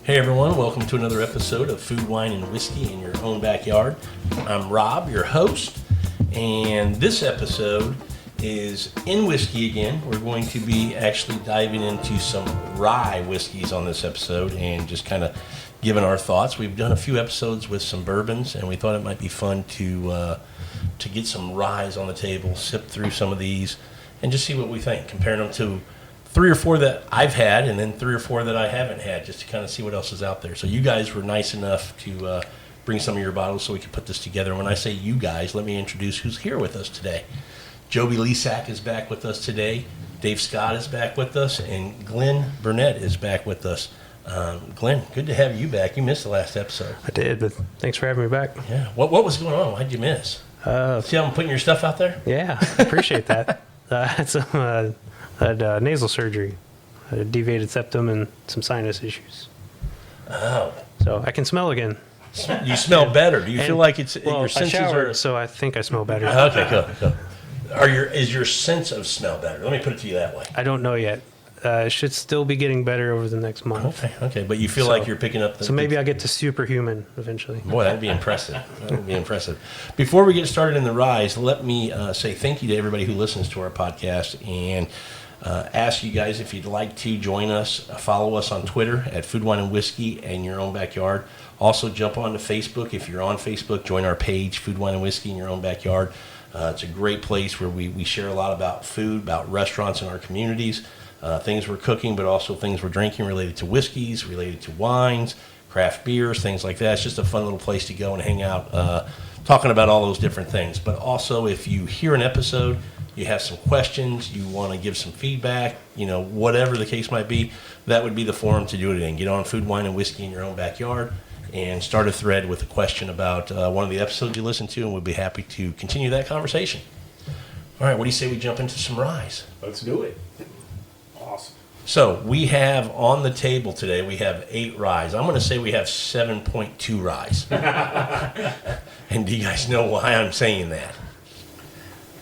Hey everyone, welcome to another episode of Food, Wine, and Whiskey in Your Own Backyard. I'm Rob, your host, and this episode is in whiskey again. We're going to be actually diving into some rye whiskeys on this episode and just kind of giving our thoughts. We've done a few episodes with some bourbons, and we thought it might be fun to get some ryes on the table, sip through some of these, and just see what we think, comparing them to 3 or 4 that I've had, and then 3 or 4 that I haven't had, just to kind of see what else is out there. So you guys were nice enough to bring some of your bottles so we could put this together. And when I say you guys, let me introduce who's here with us today. Joby Lesack is back with us today. Dave Scott is back with us, and Glenn Burnett is back with us. Glenn, good to have you back. You missed the last episode. I did, but thanks for having me back. Yeah. What was going on? Why'd you miss? See how I'm putting your stuff out there? Yeah, I appreciate that. I had nasal surgery, a deviated septum, and some sinus issues. Oh. So I can smell again. You smell better. Do you feel like it's your senses I showered, are... so I think I smell better. Okay, cool. Is your sense of smell better? Let me put it to you that way. I don't know yet. It should still be getting better over the next month. Okay. But you feel like you're picking up the... So maybe I'll get to superhuman eventually. Boy, that'd be impressive. Before we get started in the ryes, let me say thank you to everybody who listens to our podcast, and ask you guys if you'd like to join us. Follow us on Twitter at Food, Wine, and Whiskey in Your Own Backyard. Also, jump onto Facebook. If you're on Facebook, join our page, Food, Wine, and Whiskey in Your Own Backyard. It's a great place where we share a lot about food, about restaurants in our communities, things we're cooking, but also things we're drinking related to whiskeys, related to wines, craft beers, things like that. It's just a fun little place to go and hang out, talking about all those different things. But also, if you hear an episode, you have some questions, you want to give some feedback, whatever the case might be, that would be the forum to do it in. Get on Food, Wine, and Whiskey in Your Own Backyard and start a thread with a question about one of the episodes you listen to, and we'll be happy to continue that conversation. All right, what do you say we jump into some ryes? Let's do it. Awesome. So we have on the table today, we have 8 ryes. I'm going to say we have 7.2 ryes. And do you guys know why I'm saying that?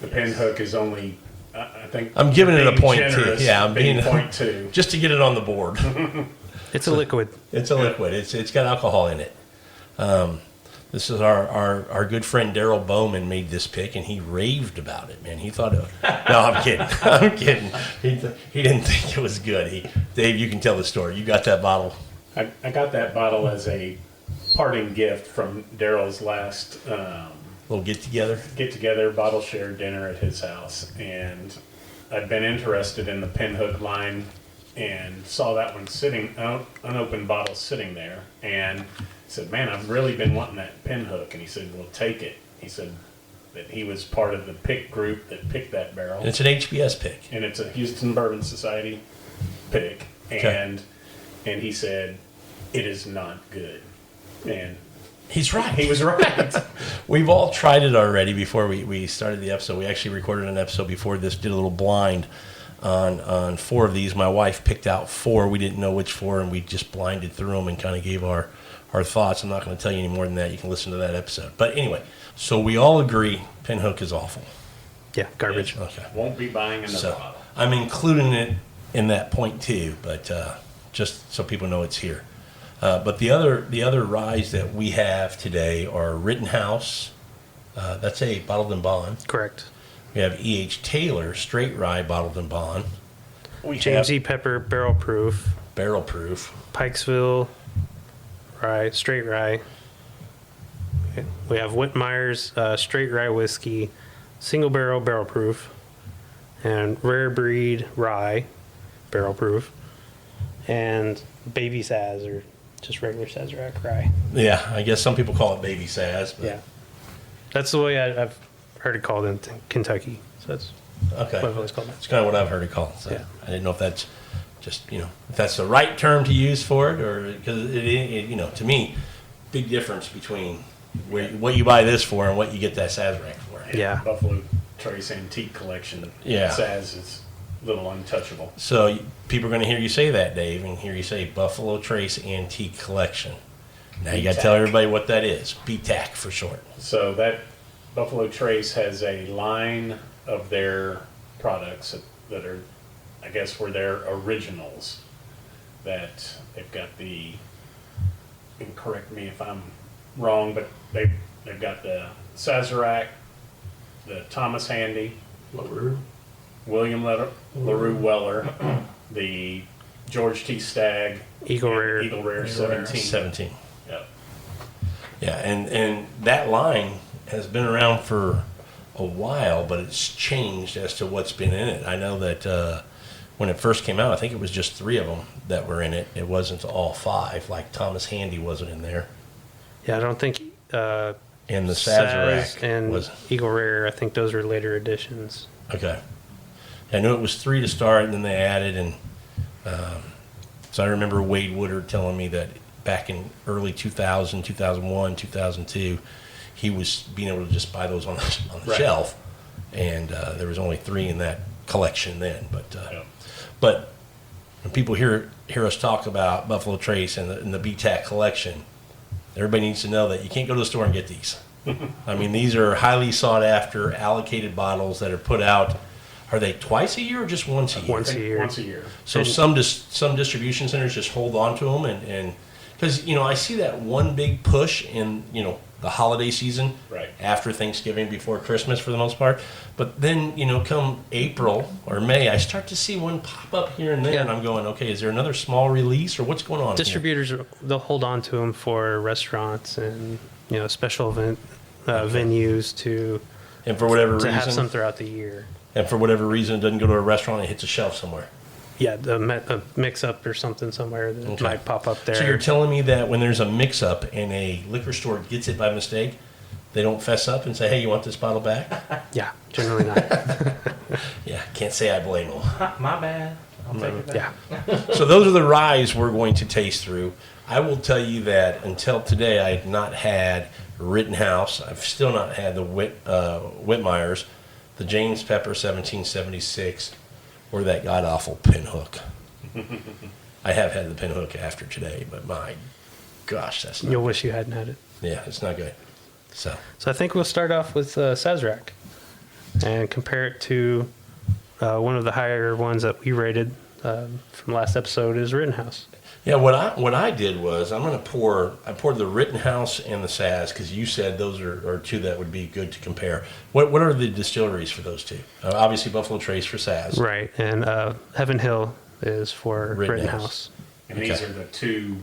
The pinhook is only, I think... I'm giving it a 0.2. Yeah, I'm being 0.2. Just to get it on the board. It's a liquid. It's a liquid. It's got alcohol in it. This is our good friend Daryl Bowman made this pick, and he raved about it, man. He thought it... No, I'm kidding. I'm kidding. He didn't think it was good. Dave, you can tell the story. You got that bottle. I got that bottle as a parting gift from Daryl's last... little get-together, bottle share dinner at his house. And I'd been interested in the pinhook line and saw that one sitting, unopened bottle sitting there. And said, man, I've really been wanting that pinhook. And he said, well, take it. He said that he was part of the pick group that picked that barrel. And it's an HBS pick. And it's a Houston Bourbon Society pick. Okay. And he said, it is not good. And he's right. He was right. We've all tried it already before we started the episode. We actually recorded an episode before this, did a little blind on 4 of these. My wife picked out 4. We didn't know which 4, and we just blinded through them and kind of gave our thoughts. I'm not going to tell you any more than that. You can listen to that episode. But anyway, so we all agree pinhook is awful. Yeah, garbage. Okay. Won't be buying another bottle. I'm including it in that point too, but just so people know it's here. But the other ryes that we have today are Rittenhouse. That's a bottled and bond. Correct. We have E.H. Taylor straight rye bottled and bond. James E. Pepper barrel proof. Pikesville Rye straight rye. Okay. We have Whitmeyers straight rye whiskey, single barrel proof, and Rarebreed Rye barrel proof, and baby Saz or just regular Sazerac Rye. Yeah, I guess some people call it baby Saz. But yeah, that's the way I've heard it called in Kentucky. So that's okay. what I've always called it. It's kind of what I've heard it called. So yeah. I didn't know if that's just if that's the right term to use for it, or because it to me, big difference between what you buy this for and what you get that Sazerac for. Yeah. Buffalo Trace Antique Collection. Yeah. Saz is a little untouchable. So people are going to hear you say that, Dave, and hear you say Buffalo Trace Antique Collection. Now you got to tell everybody what that is. BTAC for short. So Buffalo Trace has a line of their products that are, I guess, were their originals. That they've got the, and correct me if I'm wrong, but they've got the Sazerac, the Thomas Handy, LaRue. William LaRue Weller, the George T. Stagg, Eagle Rare. Eagle Rare 17. 17. Yep. Yeah, and that line has been around for a while, but it's changed as to what's been in it. I know that when it first came out, I think it was just 3 of them that were in it. It wasn't all 5, like Thomas Handy wasn't in there. Yeah, I don't think. And the Saz Sazerac and was. Eagle Rare, I think those were later additions. Okay. I knew it was 3 to start, and then they added, and so I remember Wade Woodard telling me that back in early 2000, 2001, 2002, he was being able to just buy those on the Right. shelf, and there was only 3 in that collection then. But Yep. but when people hear us talk about Buffalo Trace and the BTAC collection, everybody needs to know that you can't go to the store and get these. I mean, these are highly sought after, allocated bottles that are put out. Are they twice a year or just once a year? Once a year. Once a year. So some distribution centers just hold on to them, and because I see that one big push in the holiday season, Right. after Thanksgiving, before Christmas for the most part. But then come April or May, I start to see one pop up here and there, and I'm going, okay, is there another small release or what's going on? Distributors, they'll hold on to them for restaurants and special event venues to And for whatever have some reason, throughout the year. it doesn't go to a restaurant; it hits a shelf somewhere. Yeah, a mix-up or something somewhere that Okay. might pop up there. So you're telling me that when there's a mix-up and a liquor store gets it by mistake, they don't fess up and say, "Hey, you want this bottle back?" Yeah, generally not. Yeah, can't say I blame them. My bad. I'll take it back. Yeah, So those are the ryes we're going to taste through. I will tell you that until today, I had not had Rittenhouse. I've still not had the Whitmeyers, the James Pepper 1776, or that god-awful Pinhook. I have had the Pinhook after today, but my gosh, that's not you'll wish you hadn't had it. Yeah, it's not good. So So I think we'll start off with Sazerac and compare it to one of the higher ones that we rated from last episode is Rittenhouse. yeah, what I did was I poured the Rittenhouse and the Saz because you said those are 2 that would be good to compare. What are the distilleries for those 2? Obviously Buffalo Trace for Saz. Right, and Heaven Hill is for Rittenhouse. Rittenhouse. And these Okay. are the 2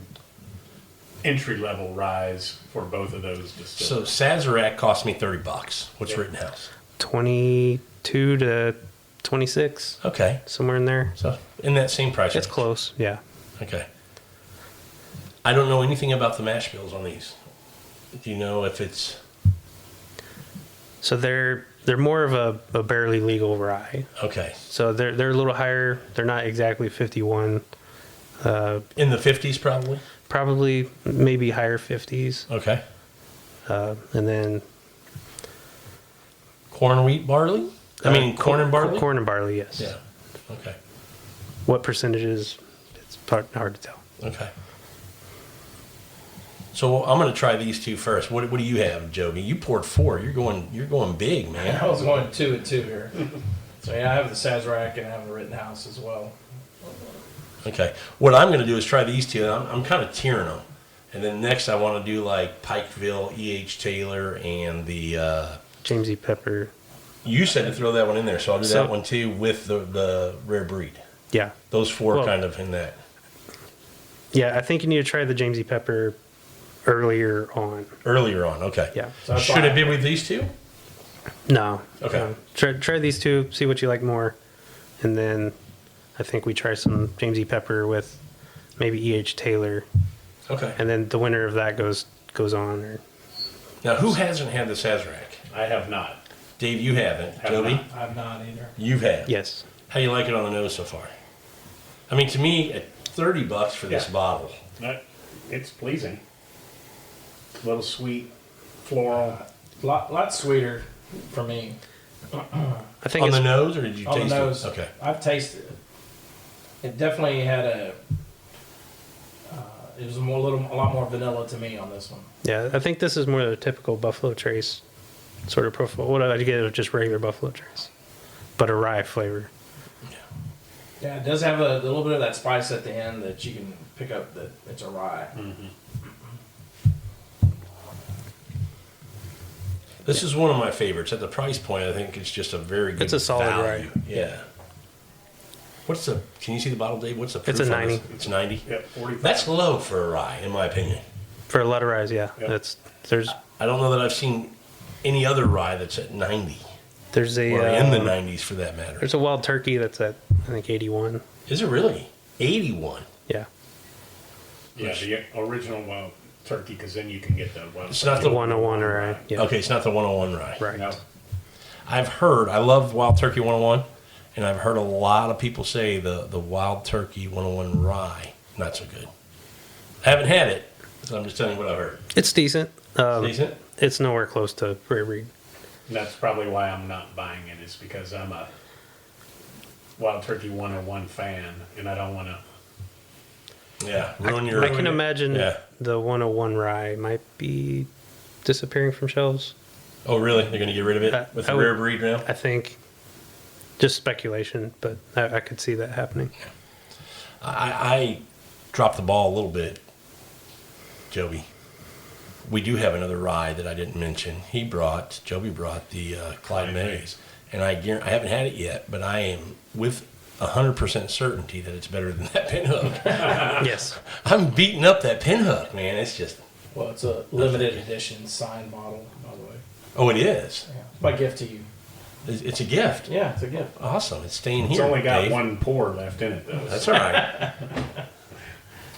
entry-level ryes for both of those distilleries. So Sazerac cost me $30. What's Rittenhouse? 22 to 26, Okay, somewhere in there. so in that same price It's range. close, yeah. Okay. I don't know anything about the mash bills on these. Do you know if it's So they're more of a barely legal rye. okay So they're a little higher. They're not exactly 51. in the 50s probably? Probably maybe higher 50s. Okay. And then Corn, wheat, barley? Corn and barley? Corn and barley, yes. Yeah. Okay. What percentages? It's hard to tell. Okay. So I'm going to try these 2 first. What do you have, Joby? You poured 4. You're going big, man. I was going 2 and 2 here. So yeah, I have the Sazerac and I have the Rittenhouse as well. Okay. What I'm going to do is try these 2. I'm kind of tiering them. And then next I want to do like Pikesville, E.H. Taylor, and the... James E. Pepper. you said to throw that one in there, so I'll do So- that one too with the Rarebreed. Yeah. Those 4 Well- kind of in that. Yeah, I think you need to try the James E. Pepper earlier on. Earlier on, okay. Yeah. So that's Should why it be with these 2? No. Okay. No. Try these 2, see what you like more. And then I think we try some James E. Pepper with maybe E.H. Taylor. Okay. And then the winner of that goes on. Or Now, who hasn't had the Sazerac? I have not. Dave, you haven't. Have Joby, not. I'm not either. you've had. Yes. How you like it on the nose so far? I mean, to me, at $30 for this Yeah. bottle. It's pleasing. A little sweet, floral. Lot sweeter for me. I think On it's the nose, or did you On the taste nose. it? Okay. I've tasted it. It definitely had it was a lot more vanilla to me on this one. yeah, I think this is more the typical Buffalo Trace sort of profile. What I get is just regular Buffalo Trace, but a rye flavor. Yeah, it does have a little bit of that spice at the end that you can pick up that it's a rye. This is one of my favorites. At the price point, I think it's just a very good It's a solid value. rye. Yeah. What's the, can you see the bottle, Dave? What's the proof It's a on this? 90. It's 90? Yep, 45. That's low for a rye, in my opinion. For a lot of ryes, yeah. Yep. There's I don't know that I've seen any other rye that's at 90, there's a or in the 90s for that matter. there's a wild turkey that's at I think 81. Is it really? 81. Yeah, Yeah, the original wild turkey, because then you can get the wild It's not turkey. the 101 rye. Yeah, Okay, it's not the 101 rye. right. No. I've heard, I love Wild Turkey 101, and I've heard a lot of people say the Wild Turkey 101 rye, not so good. I haven't had it, so I'm just telling you what I've heard. It's decent. Decent? It's nowhere close to Rarebreed. And that's probably why I'm not buying it, is because I'm a Wild Turkey 101 fan, and I don't want to. Yeah, ruin your. I can imagine Yeah. the 101 rye might be disappearing from shelves. Oh, really? They're going to get rid of it with the I would- rare breed now? I think just speculation, but I could see that happening. I dropped the ball a little bit, Joby. We do have another rye that I didn't mention. Joby brought the Clyde Mays, and I haven't had it yet, but I am with 100% certainty that it's better than that pinhook. Yes. I'm beating up that pinhook, man. It's just, Well, it's a limited edition signed model, by the way. oh, it is. Yeah. My gift to you. It's a gift. Yeah, it's a gift. Awesome. It's staying It's here. only got Dave. one pour left in it, though. That's all right.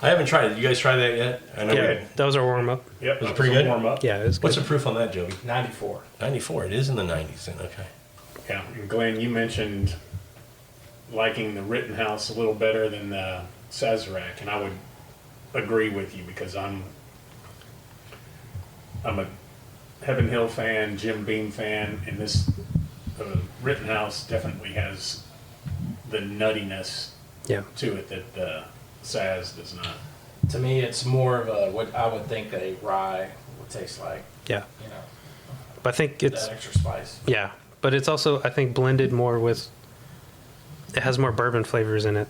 I haven't tried it. You guys try that yet? I know we Yeah, had. that was our warm up. Yep, Was it that pretty a good? warm up. Yeah, it was What's good. the proof on that, Joby? 94. 94. It is in the 90s then. Okay. Yeah, and Glenn, you mentioned liking the Rittenhouse a little better than the Sazerac, and I would agree with you because I'm a Heaven Hill fan, Jim Beam fan, and this Rittenhouse definitely has the nuttiness Yeah. to it that the Saz does not. To me, it's more of a what I would think a rye would taste like. Yeah. You know, But I think it's that extra spice. yeah, but it's also I think blended more with. It has more bourbon flavors in it.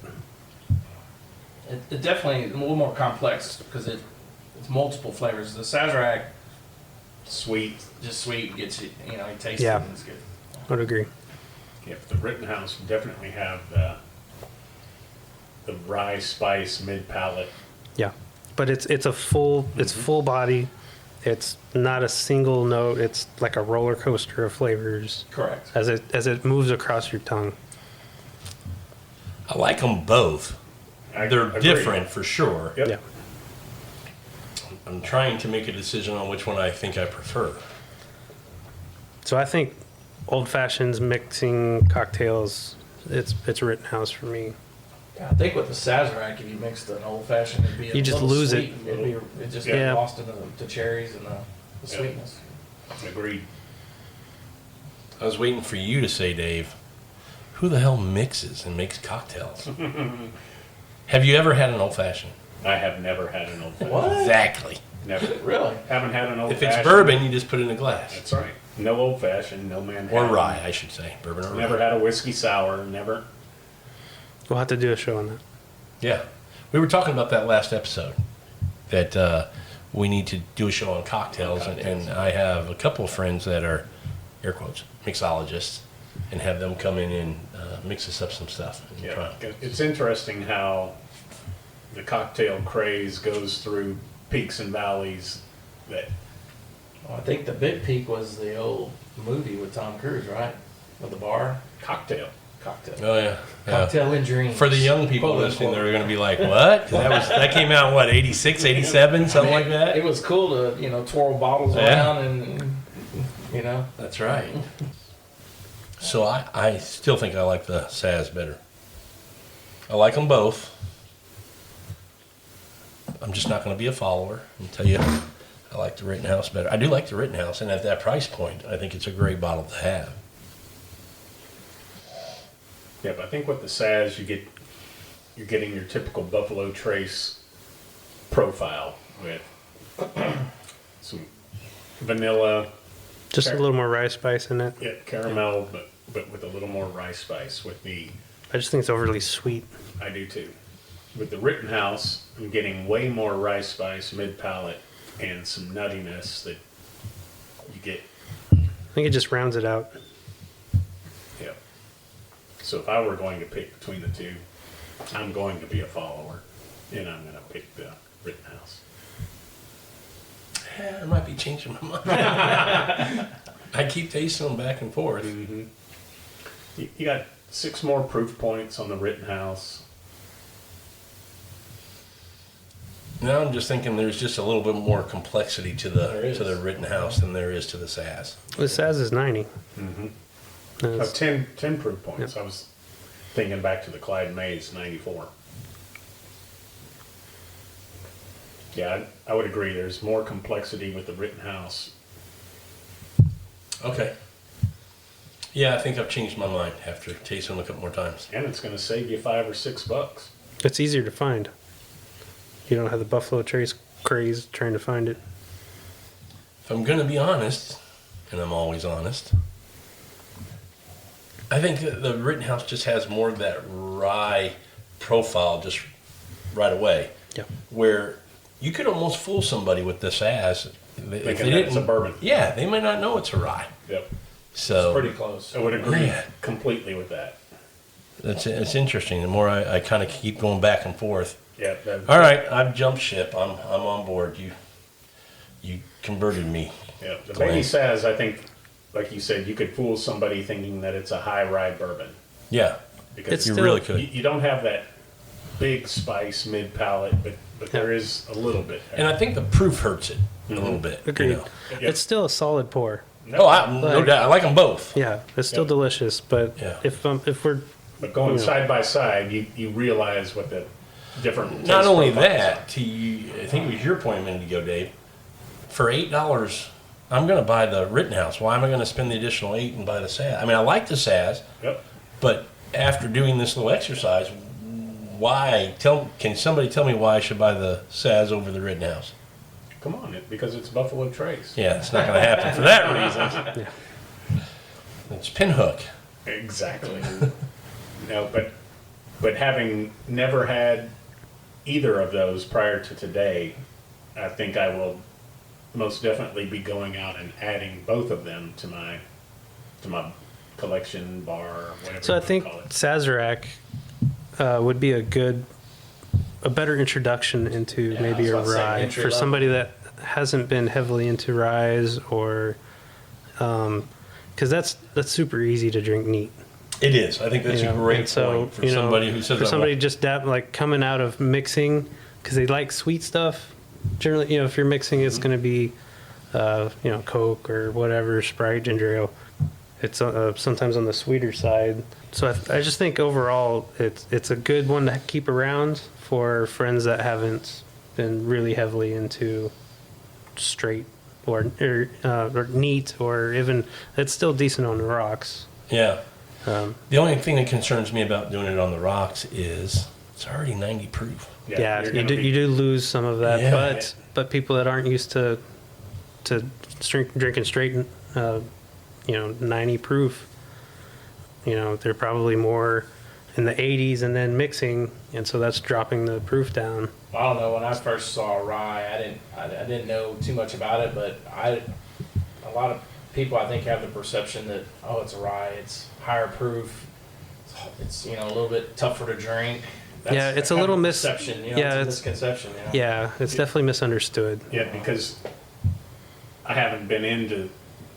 It definitely a little more complex because it's multiple flavors. The Sazerac, Sweet. just sweet, gets you. You know, you taste Yeah. it and it's good. I would agree. Yep, the Rittenhouse definitely have the rye spice mid palate. Yeah, but it's a full it's full body. It's not a single note. It's like a roller coaster of flavors Correct. as it moves across your tongue. I like them both. I They're agree. different for sure. Yep. Yeah. I'm trying to make a decision on which one I think I prefer. So I think old fashions mixing cocktails. It's Rittenhouse for me. Yeah, I think with the Sazerac, if you mixed an old fashioned, it'd be a You just little lose sweet. it. It just Yeah. get lost in the cherries and the Yeah. sweetness. Agreed. I was waiting for you to say, Dave, who the hell mixes and makes cocktails? Have you ever had an old fashioned? I have never had an old fashioned. What? Exactly. Never. Really? Haven't had an old If fashioned. it's bourbon, you just put it in a glass. That's right. No old fashioned, no Manhattan. Or rye, I should say. Bourbon or rye. Never had a whiskey sour. Never. We'll have to do a show on that. Yeah. We were talking about that last episode, that we need to do a show on cocktails, and I have a couple of friends that are, air quotes, mixologists, and have them come in and mix us up some stuff. And try. Yeah. It's interesting how the cocktail craze goes through peaks and valleys. That Well, I think the big peak was the old movie with Tom Cruise, right? With the bar cocktail. cocktail. Oh, yeah. Yeah. Cocktail and dreams. For the young people Quote, listening, unquote. they're going to be like, what? 'Cause that came out, what, 86, 87, something like It that? was cool to, twirl bottles Yeah. around and, That's right. So I still think I like the Saz better. I like them both. I'm just not going to be a follower and tell you I like the Rittenhouse better. I do like the Rittenhouse, and at that price point, I think it's a great bottle to have. Yeah, but I think with the Saz, you're getting your typical Buffalo Trace profile with some vanilla, Just a little more rye spice in it. Yeah, caramel, but with a little more rye spice. With the, I just think it's overly sweet. I do too. With the Rittenhouse, I'm getting way more rye spice mid palate and some nuttiness that you get. I think it just rounds it out. Yeah. So if I were going to pick between the two, I'm going to be a follower, and I'm going to pick the Rittenhouse. Yeah, I might be changing my mind. I keep tasting them back and forth. Mm-hmm. You got 6 more proof points on the Rittenhouse. Now I'm just thinking there's just a little bit more complexity to the Rittenhouse than there is to the Saz. The Saz is 90. Mm-hmm. That's- 10 proof points. Yep. I was thinking back to the Clyde Mays 94. Yeah, I would agree. There's more complexity with the Rittenhouse. Okay. Yeah, I think I've changed my mind after tasting them a couple more times. And it's going to save you $5 or $6. It's easier to find. You don't have the Buffalo Trace craze trying to find it. If I'm going to be honest, and I'm always honest, I think that the Rittenhouse just has more of that rye profile just right away. Yeah. Where you could almost fool somebody with this Saz. If they Thinking that it's a bourbon. Yeah, they might not know it's a rye. Yep. So Pretty close. I would agree Yeah. completely with that. it's interesting. The more I kind of keep going back and forth. Yeah. All right, I've jumped ship. I'm on board. You converted me. Yeah. The Glenn. Baby Saz, I think, like you said, you could fool somebody thinking that it's a high rye bourbon. Yeah, Because It's you still- really could. you don't have that big spice mid palate, but there is a little bit there. And I think the proof hurts it a little bit. Agreed. You know? Yep. It's still a solid pour. Oh, no doubt. I like them both. Yeah, it's still Yeah. delicious. But Yeah. if we're But going Yeah. side by side, you realize what the different. Not taste only profiles that, to you, I think it was your point a minute ago, Dave. For $8, I'm going to buy the Rittenhouse. Why am I going to spend the additional $8 and buy the Saz? I mean, I like the Saz, are. Yep. but after doing this little exercise, why? Can somebody tell me why I should buy the Saz over the Rittenhouse? Come on, because it's Buffalo Trace. Yeah, it's not going to happen for that reason. It's Pinhook. Exactly. No, but having never had either of those prior to today, I think I will most definitely be going out and adding both of them to my collection bar, whatever so you I wanna think call it. Sazerac would be a better introduction into Yeah, maybe I a was about to say rye entry for level. somebody that hasn't been heavily into ryes or because that's super easy to drink neat. It is. I think that's you a know? great And so, point for you know, somebody who says, for "I somebody want-" just like coming out of mixing because they like sweet stuff. Generally, you know, if you're mixing, it's going to be Coke or whatever, Sprite, ginger ale. It's sometimes on the sweeter side. So I just think overall it's a good one to keep around for friends that haven't been really heavily into straight or neat or even it's still decent on the rocks. Yeah. Um, The only thing that concerns me about doing it on the rocks is it's already 90 proof. Yeah, you're you gonna do, be- you do lose some of that, Yeah. but people that aren't used to drinking straight, 90 proof, they're probably more in the 80s and then mixing, and so that's dropping the proof down. I don't know. When I first saw rye, I didn't know too much about it, but a lot of people I think have the perception that it's a rye, it's higher proof, it's a little bit tougher to drink. Yeah, it's a kind little of mis- misconception. yeah, It's a it's- misconception. Yeah, it's definitely misunderstood. Yeah, because I haven't been into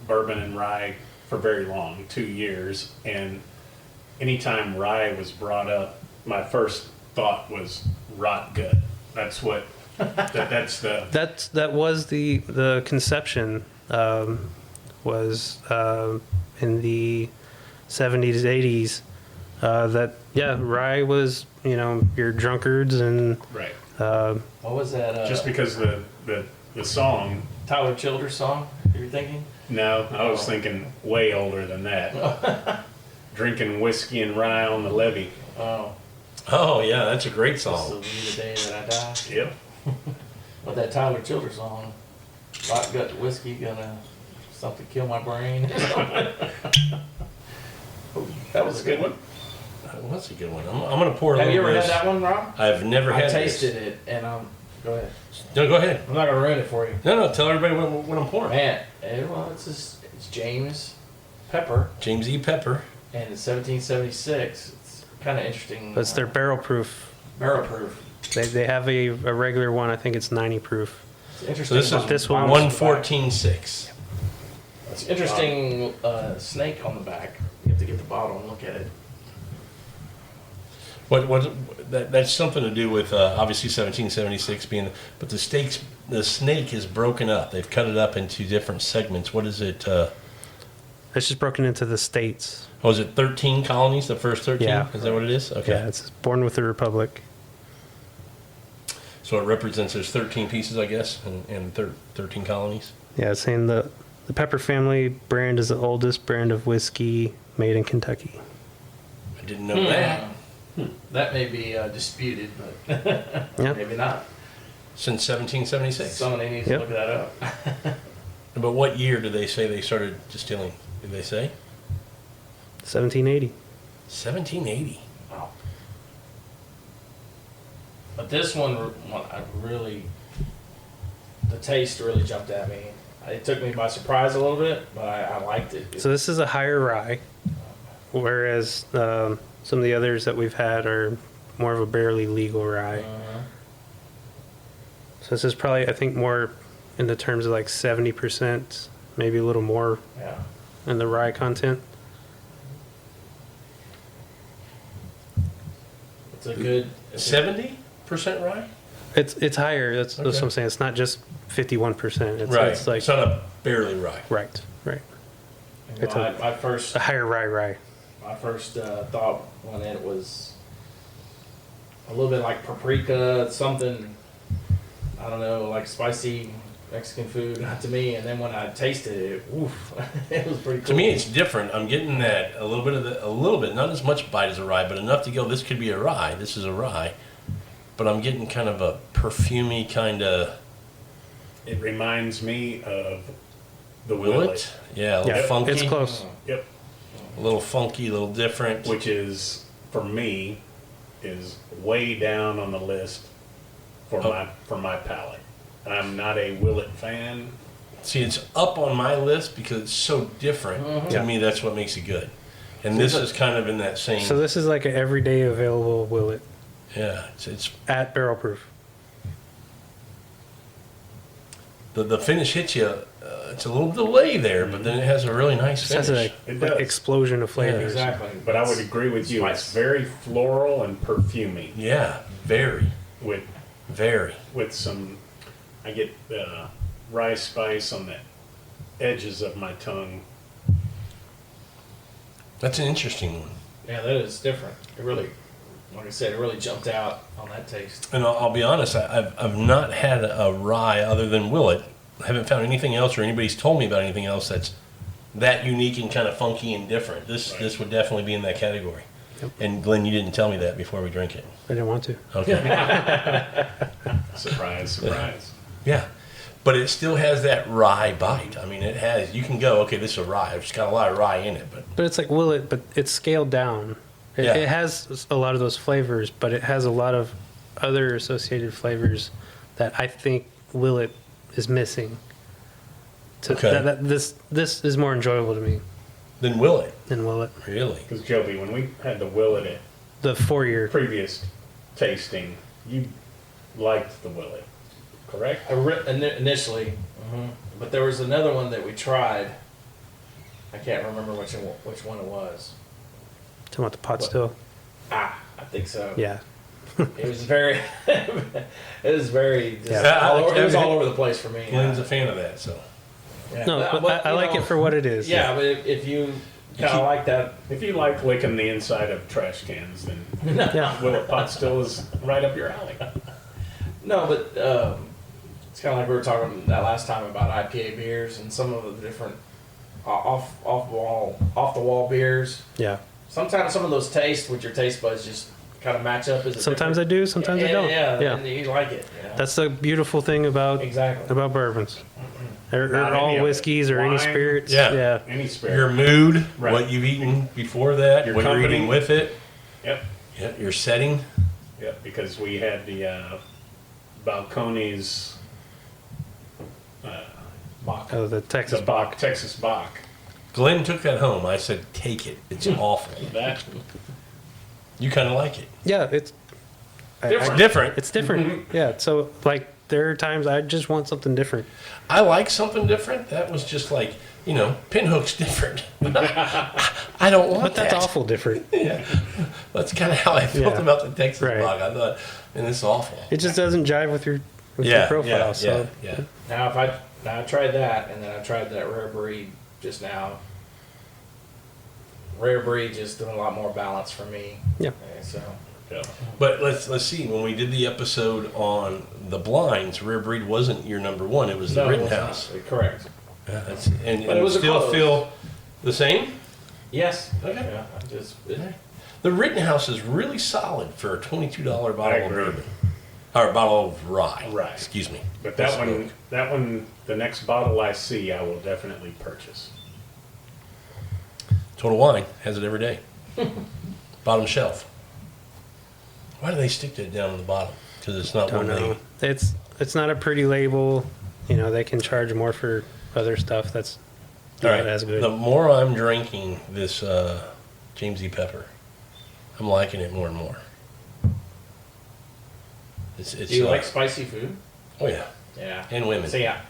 bourbon and rye for very long, 2 years, and anytime rye was brought up, my first thought was rot gut. That's what. That's the. That was the conception was in the 70s, 80s. Rye was your drunkards and Right. What was that? Just because the song. Tyler Childers song you're thinking? No, I was thinking way older than that. Drinking whiskey and rye on the levee. Oh, Oh, yeah, that's a great this will song. be the day that I die. Yep. But that Tyler Childers song, Rock Gut Whiskey, gonna something kill my brain. That was a good one. Well, that's a good one. I'm going to pour a Have little you ever bit. had that one, Rob? I've never I had tasted this. it, and go ahead. No, go ahead. I'm not gonna ruin it for you. No, tell everybody what I'm pouring. Man, well, it's James Pepper, James E. Pepper. and it's 1776. It's kind of interesting. But it's their barrel proof. barrel proof. They have a regular one. I think it's 90 proof. It's So interesting. this is This one- 114.6. It's interesting snake on the back. You have to get the bottle and look at it. That's something to do with obviously 1776 being, but the snake is broken up. They've cut it up into different segments. What is it? It's just broken into the states. Oh, is it 13 colonies? The first 13? Yeah. Is that what it is? Okay. Yeah, it's born with the Republic. So it represents there's 13 pieces, I guess, and 13 colonies. Yeah, it's saying the Pepper family brand is the oldest brand of whiskey made in Kentucky. I didn't know that. That may be disputed, but Yeah. maybe not. Since 1776. Somebody needs Yep. to look that up. But what year did they say they started distilling? Did they say? 1780. 1780. Wow. But this one, I really, the taste really jumped at me. It took me by surprise a little bit, but I liked it. So this is a higher rye, whereas some of the others that we've had are more of a barely legal rye. So this is probably, I think, more in the terms of like 70%, maybe a little more Yeah. in the rye content. It's a good. 70% rye? It's higher. That's what Okay. I'm saying. It's not just 51%. It's, Right. it's like It's not a barely rye. right. It's My, a- my first, A higher rye. my first thought when it was a little bit like paprika, something, I don't know, like spicy Mexican food to me. And then when I tasted it, oof, it was pretty cool. To me, it's different. I'm getting that a little bit, not as much bite as a rye, but enough to go, this could be a rye. This is a rye. But I'm getting kind of a perfumey kind of. It reminds me of the Will Willet, it? Yeah, a little Yeah, funky. it's close. Yep. A little funky, a little different. Which is, for me, is way down on the list for my palate. I'm not a Willet fan. See, it's up on my list because it's so different. To Yeah. me, that's what makes it good. And this is kind of in that same. So this is like an everyday available willet Yeah, it's at barrel proof. the finish hits you. It's a little delay there, but then it has a really nice It has finish. a It does. explosion of flavors. Exactly. But I would agree with you. It's very floral and perfumey Yeah, very, with very. some. I get rye spice on the edges of my tongue. That's an interesting one. Yeah, that is different. It really, like I said, it really jumped out on that taste. And I'll be honest, I've not had a rye other than Willet. I haven't found anything else, or anybody's told me about anything else that's that unique and kind of funky and different. This would definitely be in that category. Yep. And Glenn, you didn't tell me that before we drank it. I didn't want to. Okay. Surprise, surprise. Yeah. But it still has that rye bite. I mean, it has. You can go, okay, this is a rye. It's got a lot of rye in it, but But it's like willet, but it's scaled down. Yeah. It has a lot of those flavors, but it has a lot of other associated flavors that I think willet is missing. Okay. This is more enjoyable to me then Willet, than willet. really. Because Joby, when we had the Willet at The 4-year. previous tasting, you liked the Willet, correct? Initially, but there was another one that we tried. I can't remember which one it was. Talking about the pot still. I think so. Yeah. It was very, it was very, just Yeah. all over, it was all over the place for me. Glenn's a fan of that, so. Yeah. No, but I you like know, it for what it is. Yeah, but if you kind of like that, If you like licking the inside of trash cans, then Yeah. Willet Pot Still is right up your alley. no, but it's kind of like we were talking that last time about IPA beers and some of the different off the wall beers. Yeah. Sometimes some of those taste with your taste buds just kind of match up? Is it Sometimes different? I do, sometimes I don't. Yeah, and you like it. You know? That's the beautiful thing about exactly. bourbons. Or Not any all of it. whiskeys or any Wine. spirits. Yeah. Yeah. Any spirit. Your mood, Right. what you've eaten before that, Your what you're company. eating with it, Yep. yeah, your setting. Yep. Because we had the Balcones, Bach. Oh, the Texas the Bach, Texas Bach. Glenn took that home. I said, take it. It's awful. That You kind of like it. Yeah, it's Different. Different. It's different. Yeah. So like there are times I just want something different. I like something different. That was just like, Pinhook's different. I don't want But that's that. awful different. Yeah. That's kind of how I felt Yeah. about the Texas Right. bog. I thought, man, this is awful. It just doesn't jive with your profile. So yeah. Now, I tried that, and then I tried that rare breed just now. Rare breed just doing a lot more balance for me. Yeah. And so yeah. But let's see. When we did the episode on the blinds, Rare Breed wasn't your number one. It was the No, it was Rittenhouse. not. Correct. Yeah, and But it was a still close. feel the same. Yes. Okay. Yeah. I just The Rittenhouse is really solid for a $22 I bottle of agree. bourbon, or a bottle of rye. Rye. Excuse me. But that one, the next bottle I see, I will definitely purchase. Total Wine has it every day. Bottom shelf. Why do they stick that down on the bottom? Because it's not don't one know. they. It's not a pretty label. They can charge more for other stuff that's All not right. as good. The more I'm drinking this James E. Pepper, I'm liking it more and more. It's Do you like spicy food? Oh yeah, Yeah. and women. So yeah.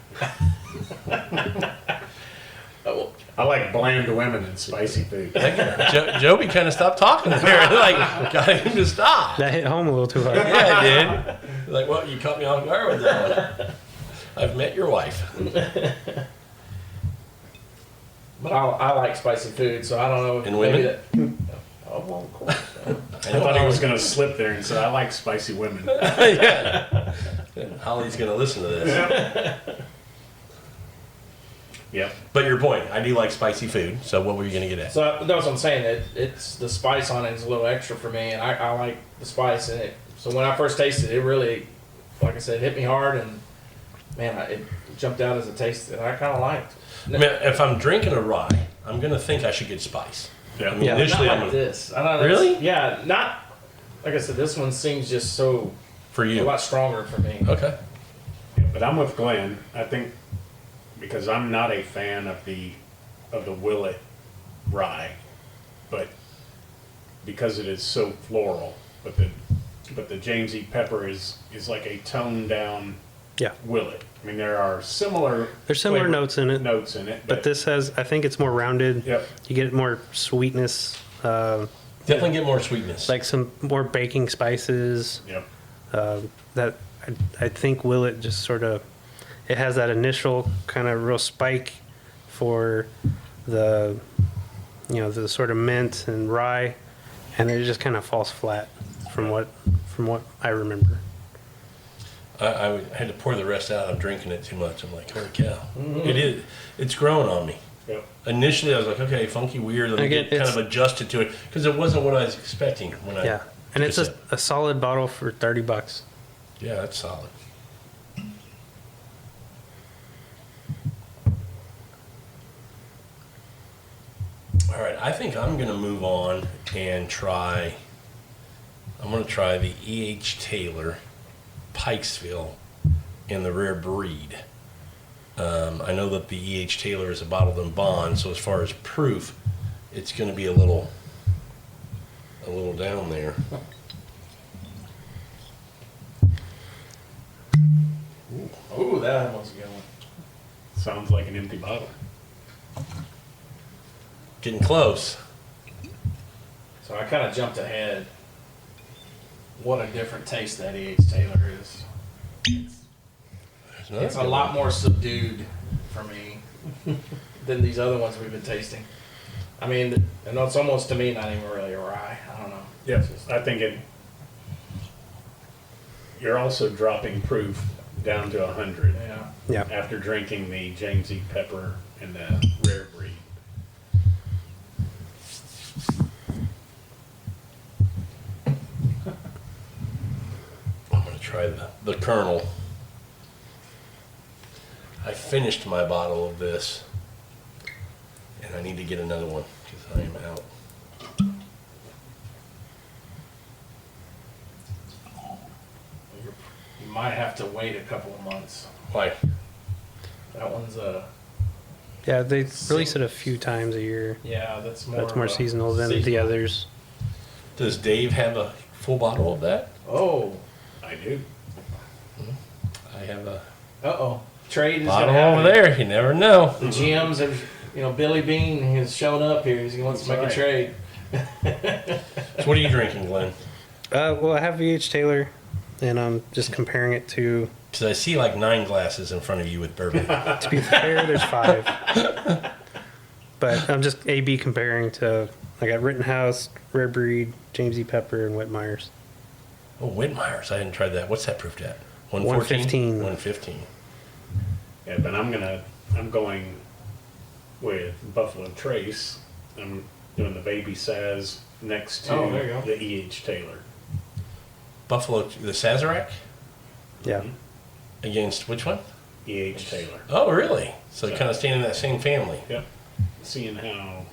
Oh, I like bland women and spicy food. Joby kind of stopped talking there. Like, got him to stop. That hit home a little too hard. Yeah, it did. Like, well, you caught me off guard with that one. I've met your wife. but I like spicy food, so I don't know. And maybe women? that. Oh well, of course. I thought he was going to slip there and say, I like spicy women. Yeah. Holly's going to listen to this. Yep. But your point, I do like spicy food. So what were you going to get at? So that's what I'm saying. It's the spice on it is a little extra for me, and I like the spice in it. So when I first tasted it, it really, like I said, hit me hard, and man, it jumped out as a taste that I kind of liked. I mean, if I'm drinking a rye, I'm going to think I should get spice. Yeah. I mean, Yeah. initially, Not I'm like gonna, this. I don't know. Really? Yeah, not like I said. This one seems just so for a you. lot stronger for me. Okay. But I'm with Glenn. I think because I'm not a fan of the Willet rye, but because it is so floral, but the James E. Pepper is like a toned down Yeah. Willet. I mean, there are similar There's similar flavor notes in it. notes in it, But this has, I think it's more rounded. Yep. You get more sweetness, Definitely get more sweetness. like some more baking spices. Yep. That I think Willet just sort of, it has that initial kind of real spike for the sort of mint and rye, and then it just kind of falls flat from what I remember. I had to pour the rest out. I'm drinking it too much. I'm like, holy cow. It's growing on me. Yep. Initially, I was like, okay, funky, weird. Let me Again, get kind of adjusted to it because it wasn't what I was expecting when I. Yeah, and took it's a a sip. solid bottle for $30. Yeah, that's solid. All right, I think I'm going to move on and try. I'm going to try the E.H. Taylor Pikesville in the Rare Breed. I know that the E.H. Taylor is a bottled in bond, so as far as proof, it's going to be a little down there. Ooh, that one's a good one. Sounds like an empty bottle. Getting close. So I kind of jumped ahead. What a different taste that E.H. Taylor is. There's another It's a good lot one. more subdued for me than these other ones we've been tasting. I mean, and it's almost to me not even really a rye. I don't know. Yep. I think you're also dropping proof down to 100 Yeah. Yeah, after drinking the James E. Pepper and the Rare Breed. try the Colonel. I finished my bottle of this, and I need to get another one because I am out. You might have to wait a couple of months. Why? That one's Yeah, they release it a few times a year. yeah, that's more. That's more of a seasonal than the seasonal. others. Does Dave have a full bottle of that? Oh, I do. I have a oh. Trade is bottle gonna happen. over there. You never know. The GMs have, Billy Bean has shown up here. He wants to make That's a trade. So what are you drinking, Glenn? Well, I have VH Taylor, and I'm just comparing it to. Because I see like 9 glasses in front of you with bourbon. To be fair, there's 5. But I'm just A/B comparing to. I got Rittenhouse, Rarebreed, James E. Pepper, and Whitmeyers. Oh, Whitmeyers. I hadn't tried that. What's that proofed at? 115. 115. Yeah, but I'm going with Buffalo Trace. I'm doing the Baby Saz next to Oh, there you go. the E.H. Taylor. Buffalo, the Sazerac? Yeah. Against which one? E.H. Taylor. Oh, really? So kind of staying in that same family. Yep. Seeing how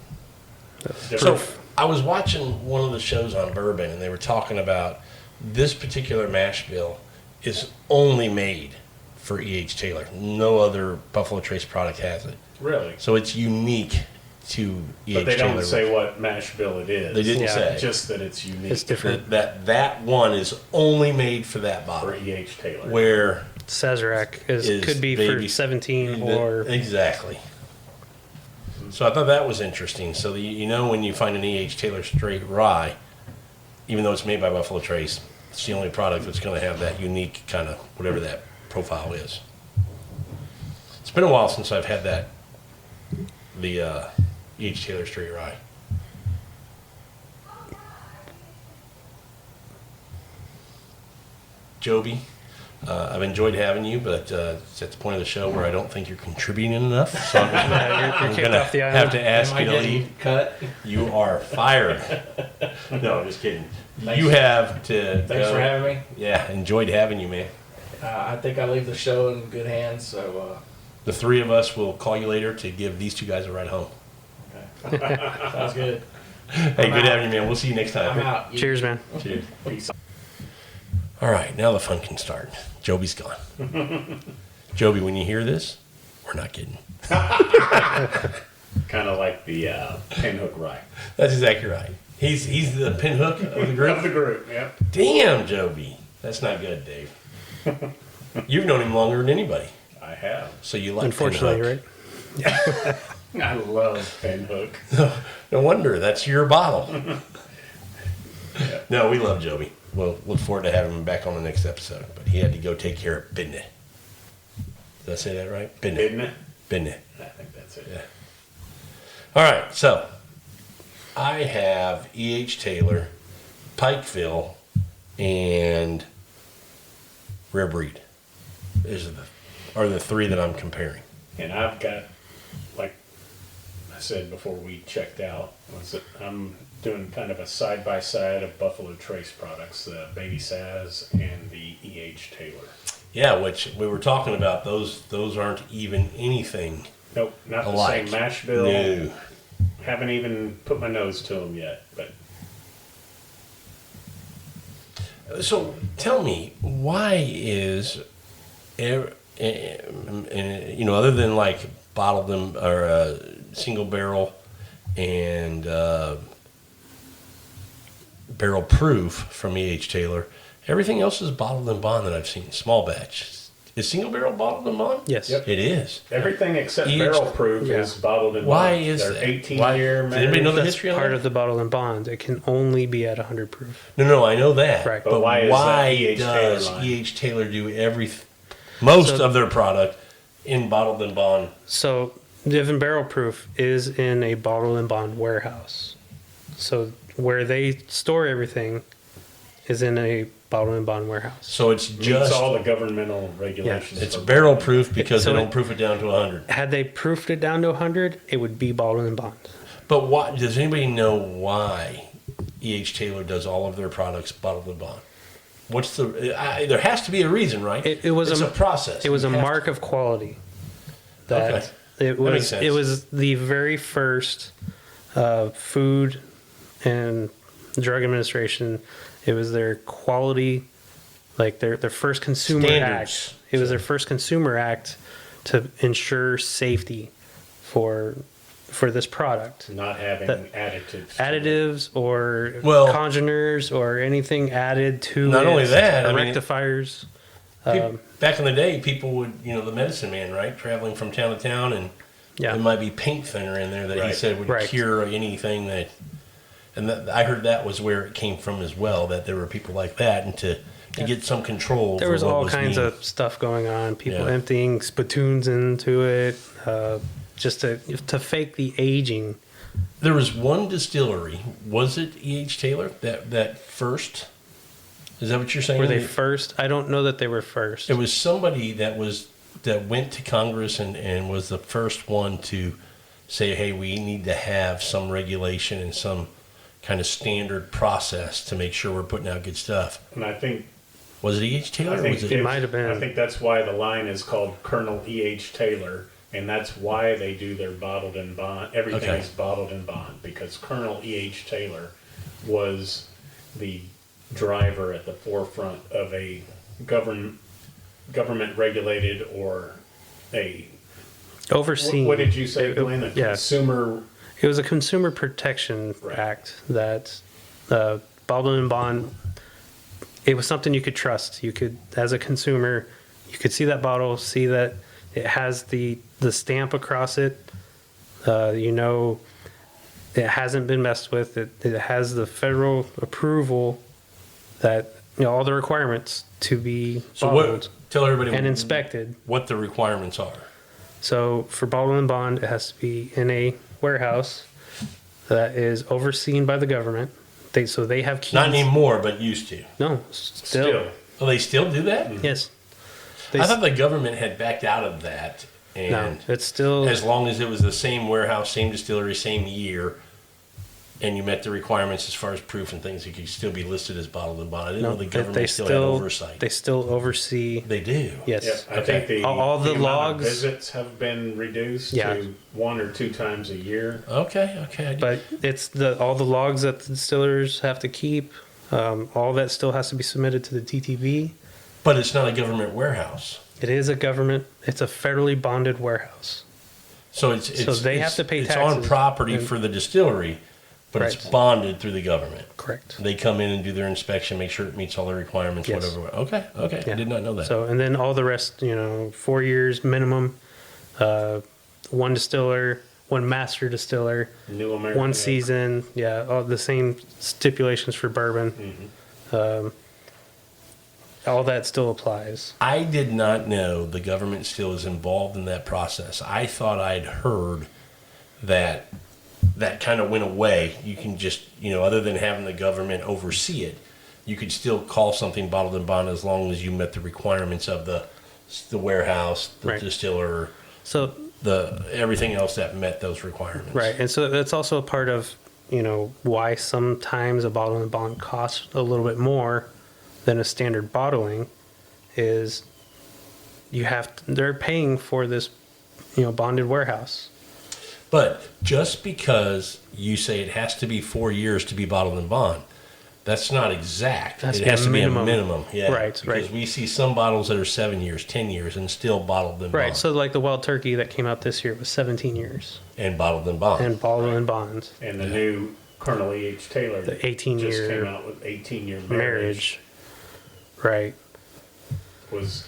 So different. I was watching one of the shows on bourbon, and they were talking about this particular mash bill is only made for E.H. Taylor. No other Buffalo Trace product has it. Really? So it's unique to E.H. But they Taylor. don't say what mash bill it is. They didn't Yeah. say. Just that it's unique It's different. That one is only made for that bottle. for E.H. Taylor. Where Sazerac Is could be baby- for 17 or. exactly. So I thought that was interesting. So when you find an E.H. Taylor straight rye, even though it's made by Buffalo Trace, it's the only product that's going to have that unique kind of whatever that profile is. It's been a while since I've had the E.H. Taylor straight rye. Joby, I've enjoyed having you, but it's at the point of the show where I don't think you're contributing enough. So I'm You're kicked gonna off the have island. to ask Am I you to getting leave. cut? You are fired. No, I'm just kidding. Thanks. You have to. Thanks go. for having me. Yeah, enjoyed having you, man. I think I leave the show in good hands. So The 3 of us will call you later to give these 2 guys a ride home. sounds good. Hey, I'm good out. having you, man. We'll see you next time. I'm out. Cheers, man. Cheers. Peace. All right, now the fun can start. Joby's gone. Joby, when you hear this, we're not kidding. Kind of like the Pinhook Rye. That's exactly right. He's the pinhook of the group. Of the group, yep. Damn, Joby. That's not good, Dave. You've known him longer than anybody, I have. so you like Unfortunately, pinhook. right? I love Pinhook. No wonder. That's your bottle. No, we love Joby. We'll look forward to having him back on the next episode. But he had to go take care of business. Did I say that right? Business. Isn't it? Business. I think that's it. Yeah. All right. So I have E.H. Taylor, Pikesville, and Rarebreed. These are the 3 that I'm comparing. And I've got, like I said before we checked out, I'm doing kind of a side-by-side of Buffalo Trace products, the Baby Saz and the E.H. Taylor. Yeah, which we were talking about. Those aren't even anything Nope, not alike. the same mash bill. No. Haven't even put my nose to them yet, but So tell me, why is, other than like bottled them or single barrel and barrel proof from E.H. Taylor, everything else is bottled and bond that I've seen, small batch. Is single barrel bottled and bond? Yes. Yep. It is. everything except E.H. barrel proof Yeah. is bottled in Why bond. is They're that? 18-year Does anybody know the That's history on part that? of the bottle and bond. It can only be at 100 proof. No, I know that. Right. But But why why, is that E.H. Taylor does line? E.H. Taylor do most So- of their product in bottled and bond? So, Divin Barrel Proof is in a bottle and bond warehouse. So, where they store everything is in a bottle and bond warehouse. So it's Meets just all the governmental regulations. it's for barrel proof because So they don't it- proof it down to 100. Had they proofed it down to 100, it would be bottle and bond. But why does anybody know why E.H. Taylor does all of their products bottled and bond? What's the? There has to be a reason, right? It was it's a process. It was You a have mark of quality. That Okay. it That makes was. sense. It was the very first Food and Drug Administration. It was their quality, like their first consumer Standards. act. It was their first consumer act to ensure safety for this product. Not having That- additives. Or Well- congeners or anything added to Not it, only that, or I mean- rectifiers. Back in the day, people would, the medicine man, right, traveling from town to town, and Yeah. there might be paint thinner in there that he Right. said would Right. cure anything that. And I heard that was where it came from as well. That there were people like that, and to get some control. There over was what all kinds being- of stuff going on. People Yeah. emptying spittoons into it, just to fake the aging. There was one distillery. Was it E.H. Taylor that first? Is that what you're saying? Were they first? I don't know that they were first. It was somebody that went to Congress and was the first one to say, hey, we need to have some regulation and some kind of standard process to make sure we're putting out good stuff. And I think Was it E.H. Taylor? I Or think was It might have been. I think that's why the line is called Colonel E.H. Taylor, and that's why they do their bottled in bond. Everything Okay. is bottled in bond because Colonel E.H. Taylor was the driver at the forefront of a government regulated or a Overseen. what did you say, Glenn? A yeah. consumer. It was a Consumer Protection Right. Act that bottled and bond. It was something you could trust. You could, as a consumer, you could see that bottle, see that it has the stamp across it. It hasn't been messed with. It has the federal approval that all the requirements to be So bottled tell everybody and inspected. what the requirements are. So for bottle and bond, it has to be in a warehouse that is overseen by the government. They have keys. Not anymore, but used to. No, still. Oh, they still do that? Yes. They I thought the government had backed out of that. no, And it's still. as long as it was the same warehouse, same distillery, same year, and you met the requirements as far as proof and things, you could still be listed as bottled and bond. I didn't know the government still had oversight. They still oversee. They do. Yes. Yeah, I think the All the amount of logs- visits have been reduced Yeah. to 1 or 2 times a year. Okay. I did- But it's all the logs that the distillers have to keep. All that still has to be submitted to the TTV. But it's not a government warehouse. It is a government. It's a federally bonded warehouse. So they have to pay It's on taxes property and- for the distillery, but it's Right. bonded through the government. Correct. They come in and do their inspection, make sure it meets all the requirements, Yes. whatever. Okay. I Yeah. did not know that. So, and then all the rest, 4 years minimum, one distiller, one master distiller, New American. one Ale. season. Yeah, all the same stipulations for bourbon. All that still applies. I did not know the government still is involved in that process. I thought I'd heard that kind of went away. You can just, other than having the government oversee it, you could still call something bottled and bond as long as you met the requirements of the warehouse, the Right. distiller, So, everything else that met those requirements. right. And so that's also a part of, why sometimes a bottle and bond costs a little bit more than a standard bottling is they're paying for this, bonded warehouse. But just because you say it has to be 4 years to be bottled and bond, that's not exact. Has to It be has a to be a minimum. minimum. Yeah. Right, Because right. we see some bottles that are 7 years, 10 years, and still bottled and Right. bond. So like the Wild Turkey that came out this year was 17 years And bottled and bond. and bottled and bond. And the new Colonel E.H. Taylor. The 18-year just came out with 18-year Marriage. Right. was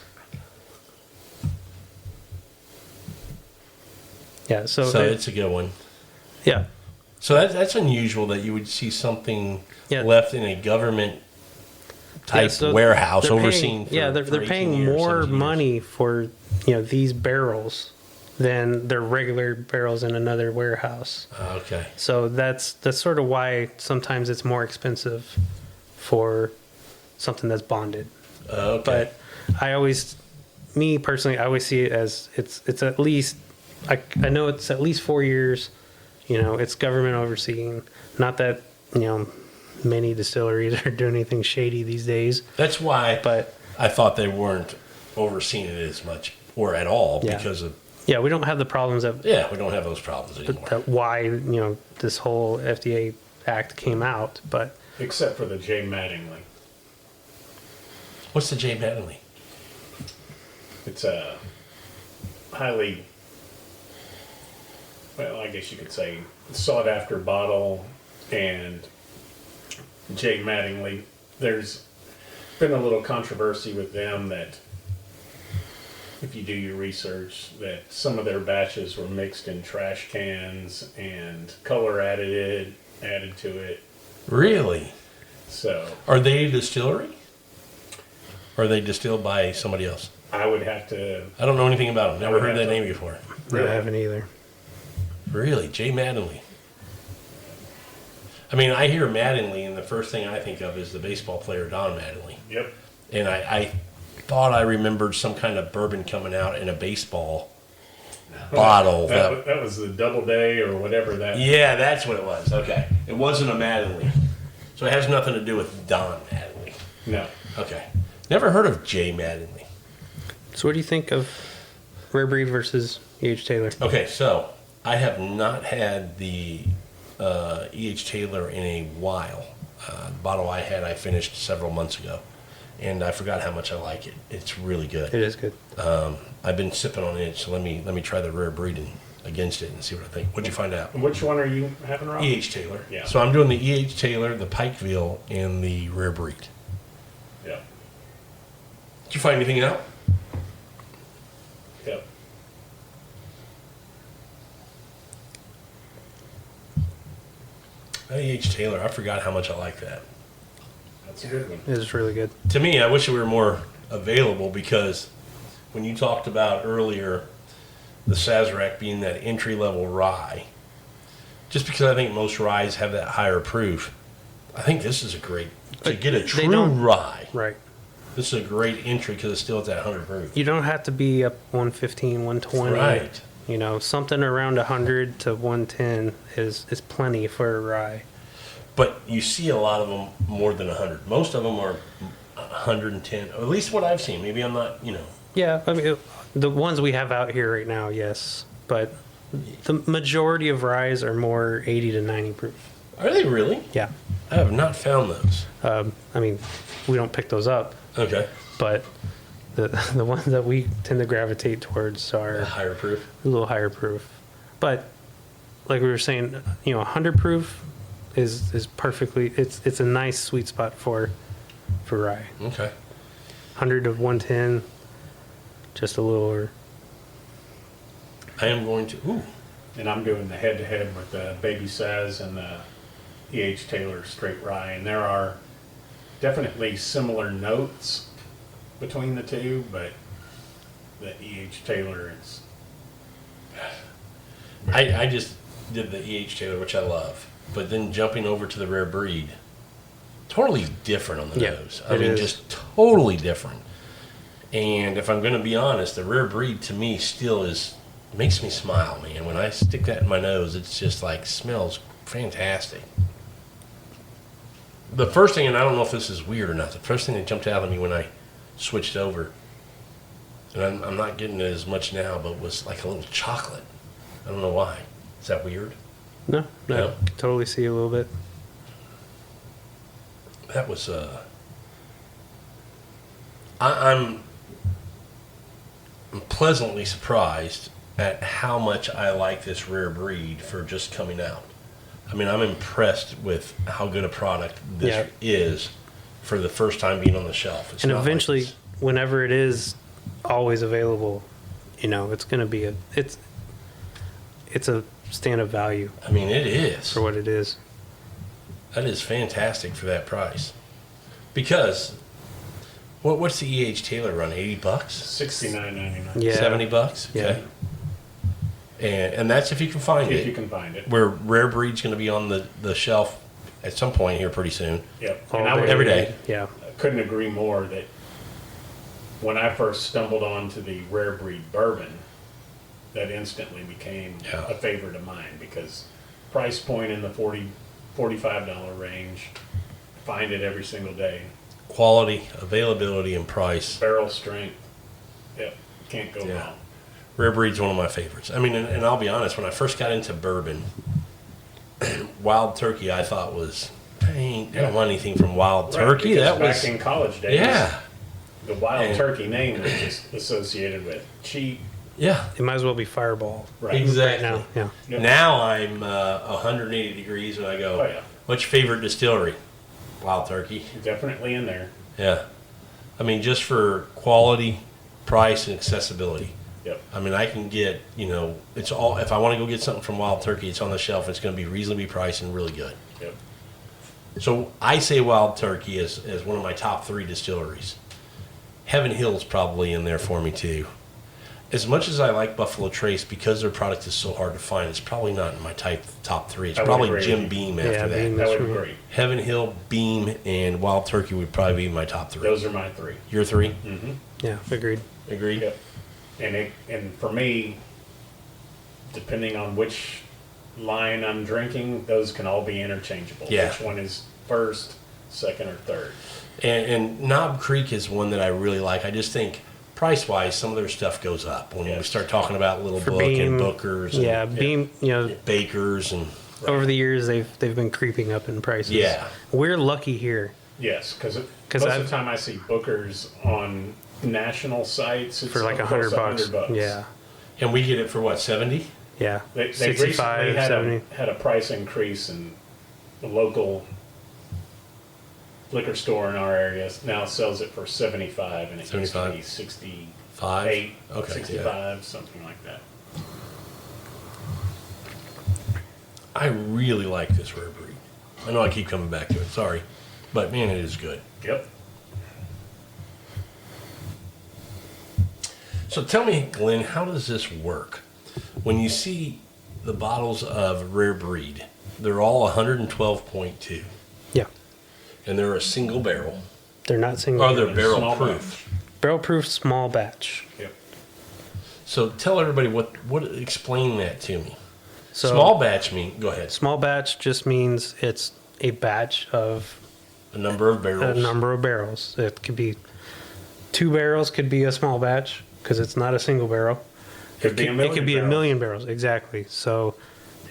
Yeah. So, so it's a good one. yeah. So that's unusual that you would see something Yeah. left in a government type Yeah, so warehouse they're overseen. paying, For they're 18 paying years, more 17 years. money for these barrels than their regular barrels in another warehouse. Okay. So that's sort of why sometimes it's more expensive for something that's bonded. Okay. But me personally, I always see it as it's at least I know it's at least 4 years. It's government overseeing. Not that many distilleries are doing anything shady these days. That's why But I thought they weren't overseeing it as much or at all Yeah. because of, yeah, we don't have the problems that we don't have those problems anymore. why this whole FDA Act came out. But Except for the J. Mattingly. What's the J. Mattingly? It's a highly, well, I guess you could say, sought after bottle. And J. Mattingly, there's been a little controversy with them that if you do your research, that some of their batches were mixed in trash cans and color added to it. Really? So Are they a distillery? Or are they distilled by somebody else? I would have to, I don't know anything about them. Never would heard have that to- name before. I haven't either. Really? J. Mattingly. I mean, I hear Mattingly, and the first thing I think of is the baseball player Don Mattingly. yep. And I thought I remembered some kind of bourbon coming out in a baseball bottle. That was the Double Day or whatever that. Yeah, that's what it was. Okay. It wasn't a Mattingly. So it has nothing to do with Don Mattingly. No. Okay. Never heard of J. Mattingly. So what do you think of Rarebreed versus E.H. Taylor? Okay, so I have not had the E.H. Taylor in a while. The bottle I had, I finished several months ago. And I forgot how much I like it. It's really good. It is good. I've been sipping on it, so let me try the Rarebreed against it and see what I think. What'd you find out? Which one are you having, Rob? E.H. Taylor. Yeah. So I'm doing the E.H. Taylor, the Pikesville, and the Rarebreed. Yep. Did you find anything out? Yep. E.H. Taylor, I forgot how much I like that. That's a good one. It is really good. To me, I wish it were more available because when you talked about earlier the Sazerac being that entry-level rye, just because I think most ryes have that higher proof, I think this is a great, to But get a they true don't- rye, Right. this is a great entry because it's still at that 100 proof. You don't have to be up 115, 120. Right. Something around 100 to 110 is plenty for a rye. But you see a lot of them more than 100. Most of them are 110, or at least what I've seen. Maybe I'm not, Yeah, I mean, the ones we have out here right now, yes. But the majority of ryes are more 80 to 90 proof. Are they really? Yeah. I have not found those. I mean, we don't pick those up, Okay. but the ones that we tend to gravitate towards are Higher proof. a little higher proof. But like we were saying, 100 proof is perfectly, it's a nice sweet spot for rye. Okay. 100 to 110, just a little over. I am going to. Ooh. And I'm doing the head-to-head with the Baby Saz and the E.H. Taylor Straight Rye. And there are definitely similar notes between the two, but the E.H. Taylor is... I just did the E.H. Taylor, which I love, but then jumping over to the Rarebreed, totally different on the Yeah, nose. I it mean, is. just totally different. And if I'm going to be honest, the Rarebreed to me still makes me smile, man. When I stick that in my nose, it's just like smells fantastic. The first thing, and I don't know if this is weird or not, the first thing that jumped out at me when I switched over, and I'm not getting it as much now, but was like a little chocolate. I don't know why. Is that weird? No, No. totally see a little bit. That was I'm pleasantly surprised at how much I like this Rarebreed for just coming out. I mean, I'm impressed with how good a product this Yeah. is for the first time being on the shelf. It's And not like eventually, it's- whenever it is always available, it's going to be it's a stand of value I mean, it is. for what it is. That is fantastic for that price. Because what's the E.H. Taylor run? $80? $69.99. Yeah. $70? Yeah. Okay. And that's if you can find If it. you can find it. Where Rarebreed's going to be on the shelf at some point here pretty soon. Yep. All And I day. would- Every day. Yeah. couldn't agree more that when I first stumbled onto the Rarebreed bourbon, that instantly became Yeah. a favorite of mine because price point in the $45 range, find it every single day. Quality, availability, and price. Barrel strength. Yep, can't go Yeah. wrong. Rarebreed's one of my favorites. I mean, and I'll be honest, when I first got into bourbon, Wild Turkey I thought was, I don't want anything from Wild Turkey. Right, That because was, back in college days. yeah, The Wild And- Turkey name was just associated with cheap. yeah, It might as well be Fireball Right. exactly. right now. Yeah. Yep. Now I'm 180 degrees and I go, Oh, yeah. what's your favorite distillery? Wild Turkey. Definitely in there. Yeah. I mean, just for quality, price, and accessibility. Yep. I mean, I can get, it's all, if I want to go get something from Wild Turkey, it's on the shelf. It's going to be reasonably priced and really good. Yep. So I say Wild Turkey as one of my top 3 distilleries. Heaven Hill's probably in there for me too. As much as I like Buffalo Trace, because their product is so hard to find, it's probably not in my top 3. It's I would probably agree Jim with you. Beam after Yeah, that. Beam. That That's would be right. great. Heaven Hill, Beam, and Wild Turkey would probably be my top 3. Those are my 3. Your 3? Mm-hmm. Yeah. Agreed. Agreed? Yep. And for me, depending on which line I'm drinking, those can all be interchangeable. Yeah. Which one is first, second, or third? And Knob Creek is one that I really like. I just think price-wise, some of their stuff goes up when we Yes. start talking about Little For Book Beam, and Bookers and Yeah. Beam. Bakers and Over the years, they've been creeping up in prices. Yeah. We're lucky here. Yes, because most 'Cause of I've- the time I see Bookers on national sites, it's For like up close $100 to $100. Yeah. and we get it for what, 70? Yeah. They 65, recently 70. had a price increase, and the local liquor store in our area now sells it for 75, and it used to 75? be 68, 5? Okay, 65, something like that. I really like this Rarebreed. I know I keep coming back to it, sorry. But man, it is good. Yep. So tell me, Glenn, how does this work? When you see the bottles of Rarebreed, they're all 112.2, Yeah. and they're a single barrel. They're not single. Or they're Small barrel batch. proof. Barrel proof small batch. Yep. So tell everybody explain that to me. So Small batch go ahead. small batch just means it's a batch of A number of a barrels. number of barrels. It could be 2 barrels could be a small batch because it's not a single barrel. Could be a million. It could be barrels. a million barrels, exactly. So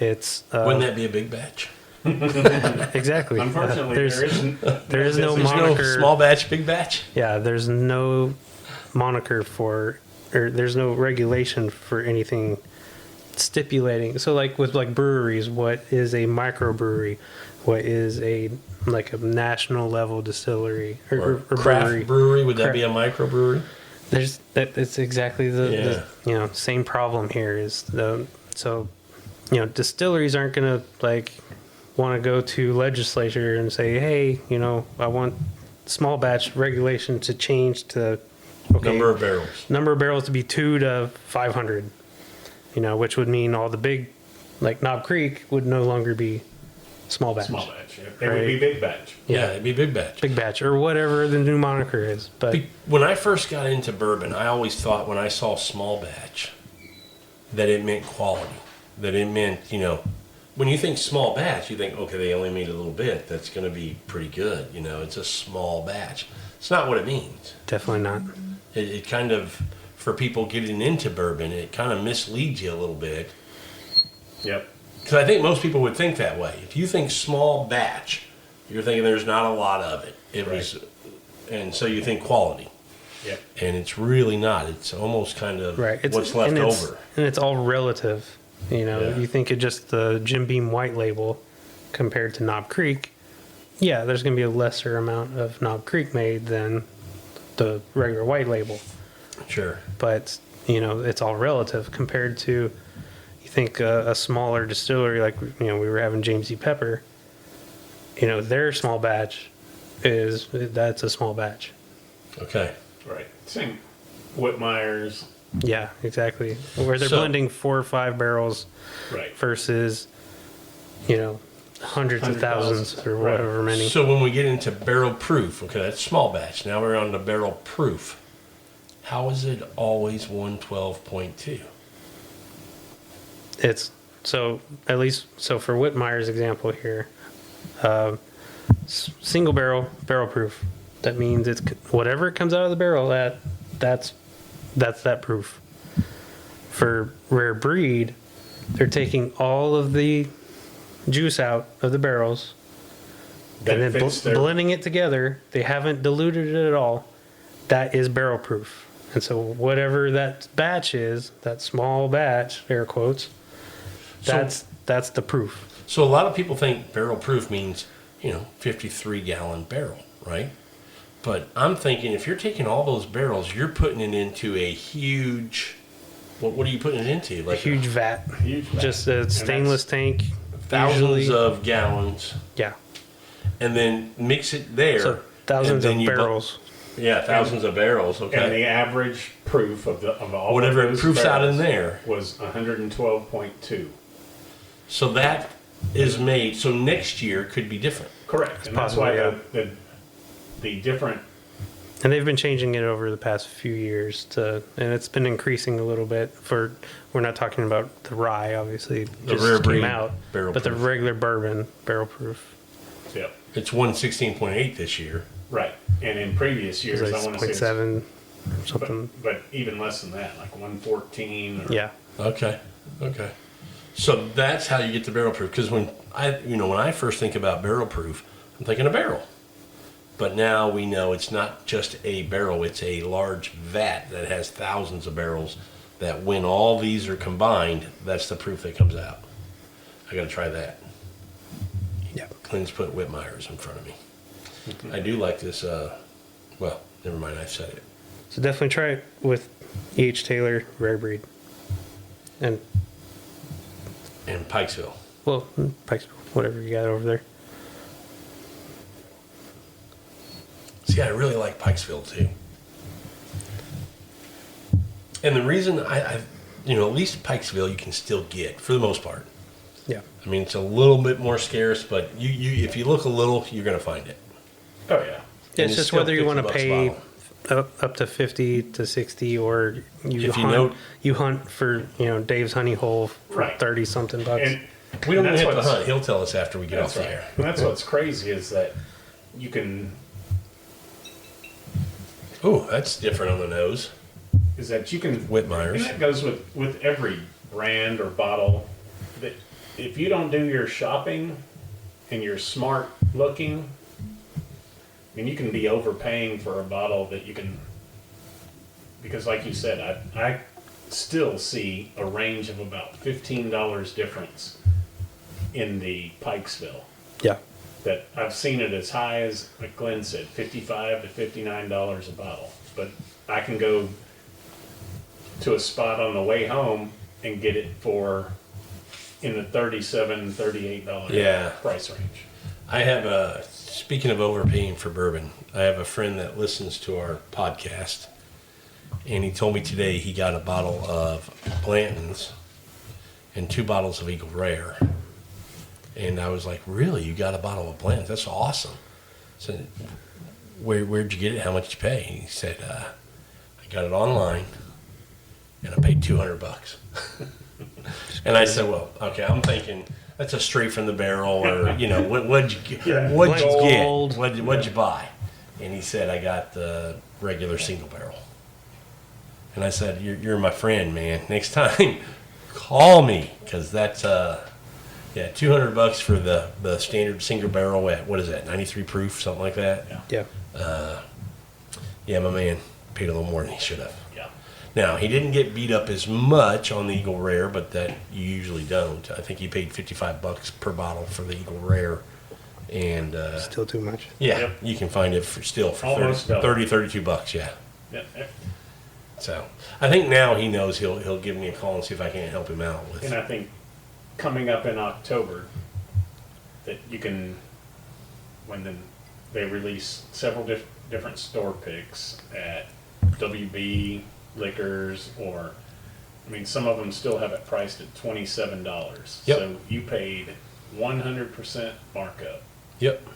it's Wouldn't that be a big batch? exactly. Unfortunately, there's there is no There's moniker. no small batch, big batch? Yeah, there's no moniker for, or there's no regulation for anything stipulating. So like with like breweries, what is a microbrewery? What is a national level distillery or craft brewery, would that be a microbrewery? There's that. It's exactly the Yeah. same problem here is distilleries aren't gonna want to go to legislature and say, hey, I want small batch regulation to change to Number of barrels. to be 2 to 500. Which would mean all the big, like Knob Creek, would no longer be small batch. Small batch. Yep. It would be big batch. Yeah, it'd be big batch. Big batch or whatever the new moniker is. But When I first got into bourbon, I always thought when I saw small batch that it meant quality. That it meant, when you think small batch, you think, okay, they only made a little bit. That's going to be pretty good. It's a small batch. It's not what it means. definitely not. It kind of, for people getting into bourbon, it kind of misleads you a little bit. Yep. Because I think most people would think that way. If you think small batch, you're thinking there's not a lot of it. And so you think quality. Yep. And it's really not. It's almost kind of Right. what's left and over. And it's all relative. Yeah. You think of just the Jim Beam white label compared to Knob Creek. Yeah, there's going to be a lesser amount of Knob Creek made than the regular white label. Sure. But, it's all relative compared to, you think a smaller distillery like, we were having James E. Pepper, their small batch that's a small batch. Okay. Right. Same. Whitmeyers. Yeah, exactly. Where they're So- blending 4 or 5 barrels Right. versus, hundreds of 100,000, thousands or right. whatever many. So when we get into barrel proof, okay, that's small batch. Now we're on to barrel proof. How is it always 112.2? It's so at least so for Whitmeyer's example here, Single barrel, barrel proof. That means it's whatever comes out of the barrel that's that proof. For Rarebreed, they're taking all of the juice out of the barrels That and then fits their- blending it together. They haven't diluted it at all. That is barrel proof. And so whatever that batch is, that small batch, air quotes, that's the proof. So a lot of people think barrel proof means, 53-gallon barrel, right? But I'm thinking if you're taking all those barrels, you're putting it into a huge. What are you putting it into? A huge vat. Huge vat. Just a And stainless tank. Thousands usually- of gallons, Yeah. and then mix it there. So thousands and of then you barrels. Yeah, thousands of barrels. And Okay. the average proof of all Whatever of it those proofs out barrels in there. was 112.2. So that is made. So next year could be different. Correct, and that's why possible, the different. And they've been changing it over the past few years and it's been increasing a little bit we're not talking about the rye, obviously, The just Rarebreed came out, barrel but the proof. regular bourbon barrel proof Yep. It's 116.8 this year. Right, and in previous years, is I like want to say, 0.7 or something. but even less than that, like 114. Or, Yeah. Okay. So that's how you get the barrel proof. Because when I first think about barrel proof, I'm thinking a barrel. But now we know it's not just a barrel; it's a large vat that has thousands of barrels. That when all these are combined, that's the proof that comes out. I got to try that. Yeah. Clint's put Whitmeyers in front of me. I do like this. Well, never mind. I said it. So definitely try it with E.H. Taylor Rarebreed. And, Pikesville. Pikesville, whatever you got over there. See, I really like Pikesville too. And the reason at least Pikesville you can still get for the most part. Yeah. I mean, it's a little bit more scarce, but you if you look a little, you're going to find it. Oh yeah. Yeah, And it's just still whether you want to $50 a pay bottle. up to 50 to 60 or If you know- you hunt for, Dave's honey hole for Right. 30 something bucks. And We don't and even that's have to what's- hunt. He'll tell us after we get off That's the right. air. And that's what's crazy is that you can Oh, that's different on the nose. Whitmeyers. And that goes with every brand or bottle. That if you don't do your shopping and you're smart looking, I mean, you can be overpaying for a bottle that you can. Because, like you said, I still see a range of about $15 difference in the Pikesville. Yeah. That I've seen it as high as, like Glenn said, $55 to $59 a bottle. But I can go to a spot on the way home and get it for in the $37, $38 Yeah. price range. I have speaking of overpaying for bourbon, I have a friend that listens to our podcast, and he told me today he got a bottle of Blanton's and 2 bottles of Eagle Rare. And I was like, really? You got a bottle of Blanton's? That's awesome. I said, where'd you get it? How much did you pay? And he said, I got it online, and I paid $200. And I said, well, okay, I'm thinking that's a straight from the barrel, or what'd you get? Yeah. What'd you Gold. get? What'd you buy? And he said, I got the regular single barrel. And I said, you're my friend, man. Next time, call me, because that's $200 for the standard single barrel at what is that, 93 proof, something like that. Yeah. Yeah. Yeah, my man paid a little more than he should have. Yeah. Now, he didn't get beat up as much on the Eagle Rare, but that you usually don't. I think he paid $55 per bottle for the Eagle Rare. And Still too much. yeah, Yep. you can find it for Almost double. $32, yeah. Yeah. So I think now he knows he'll give me a call and see if I can't help him out with. And I think coming up in October, that you can, they release several different store picks at WB Liquors, or some of them still have it priced at $27. Yep. So you paid 100% markup. Yep,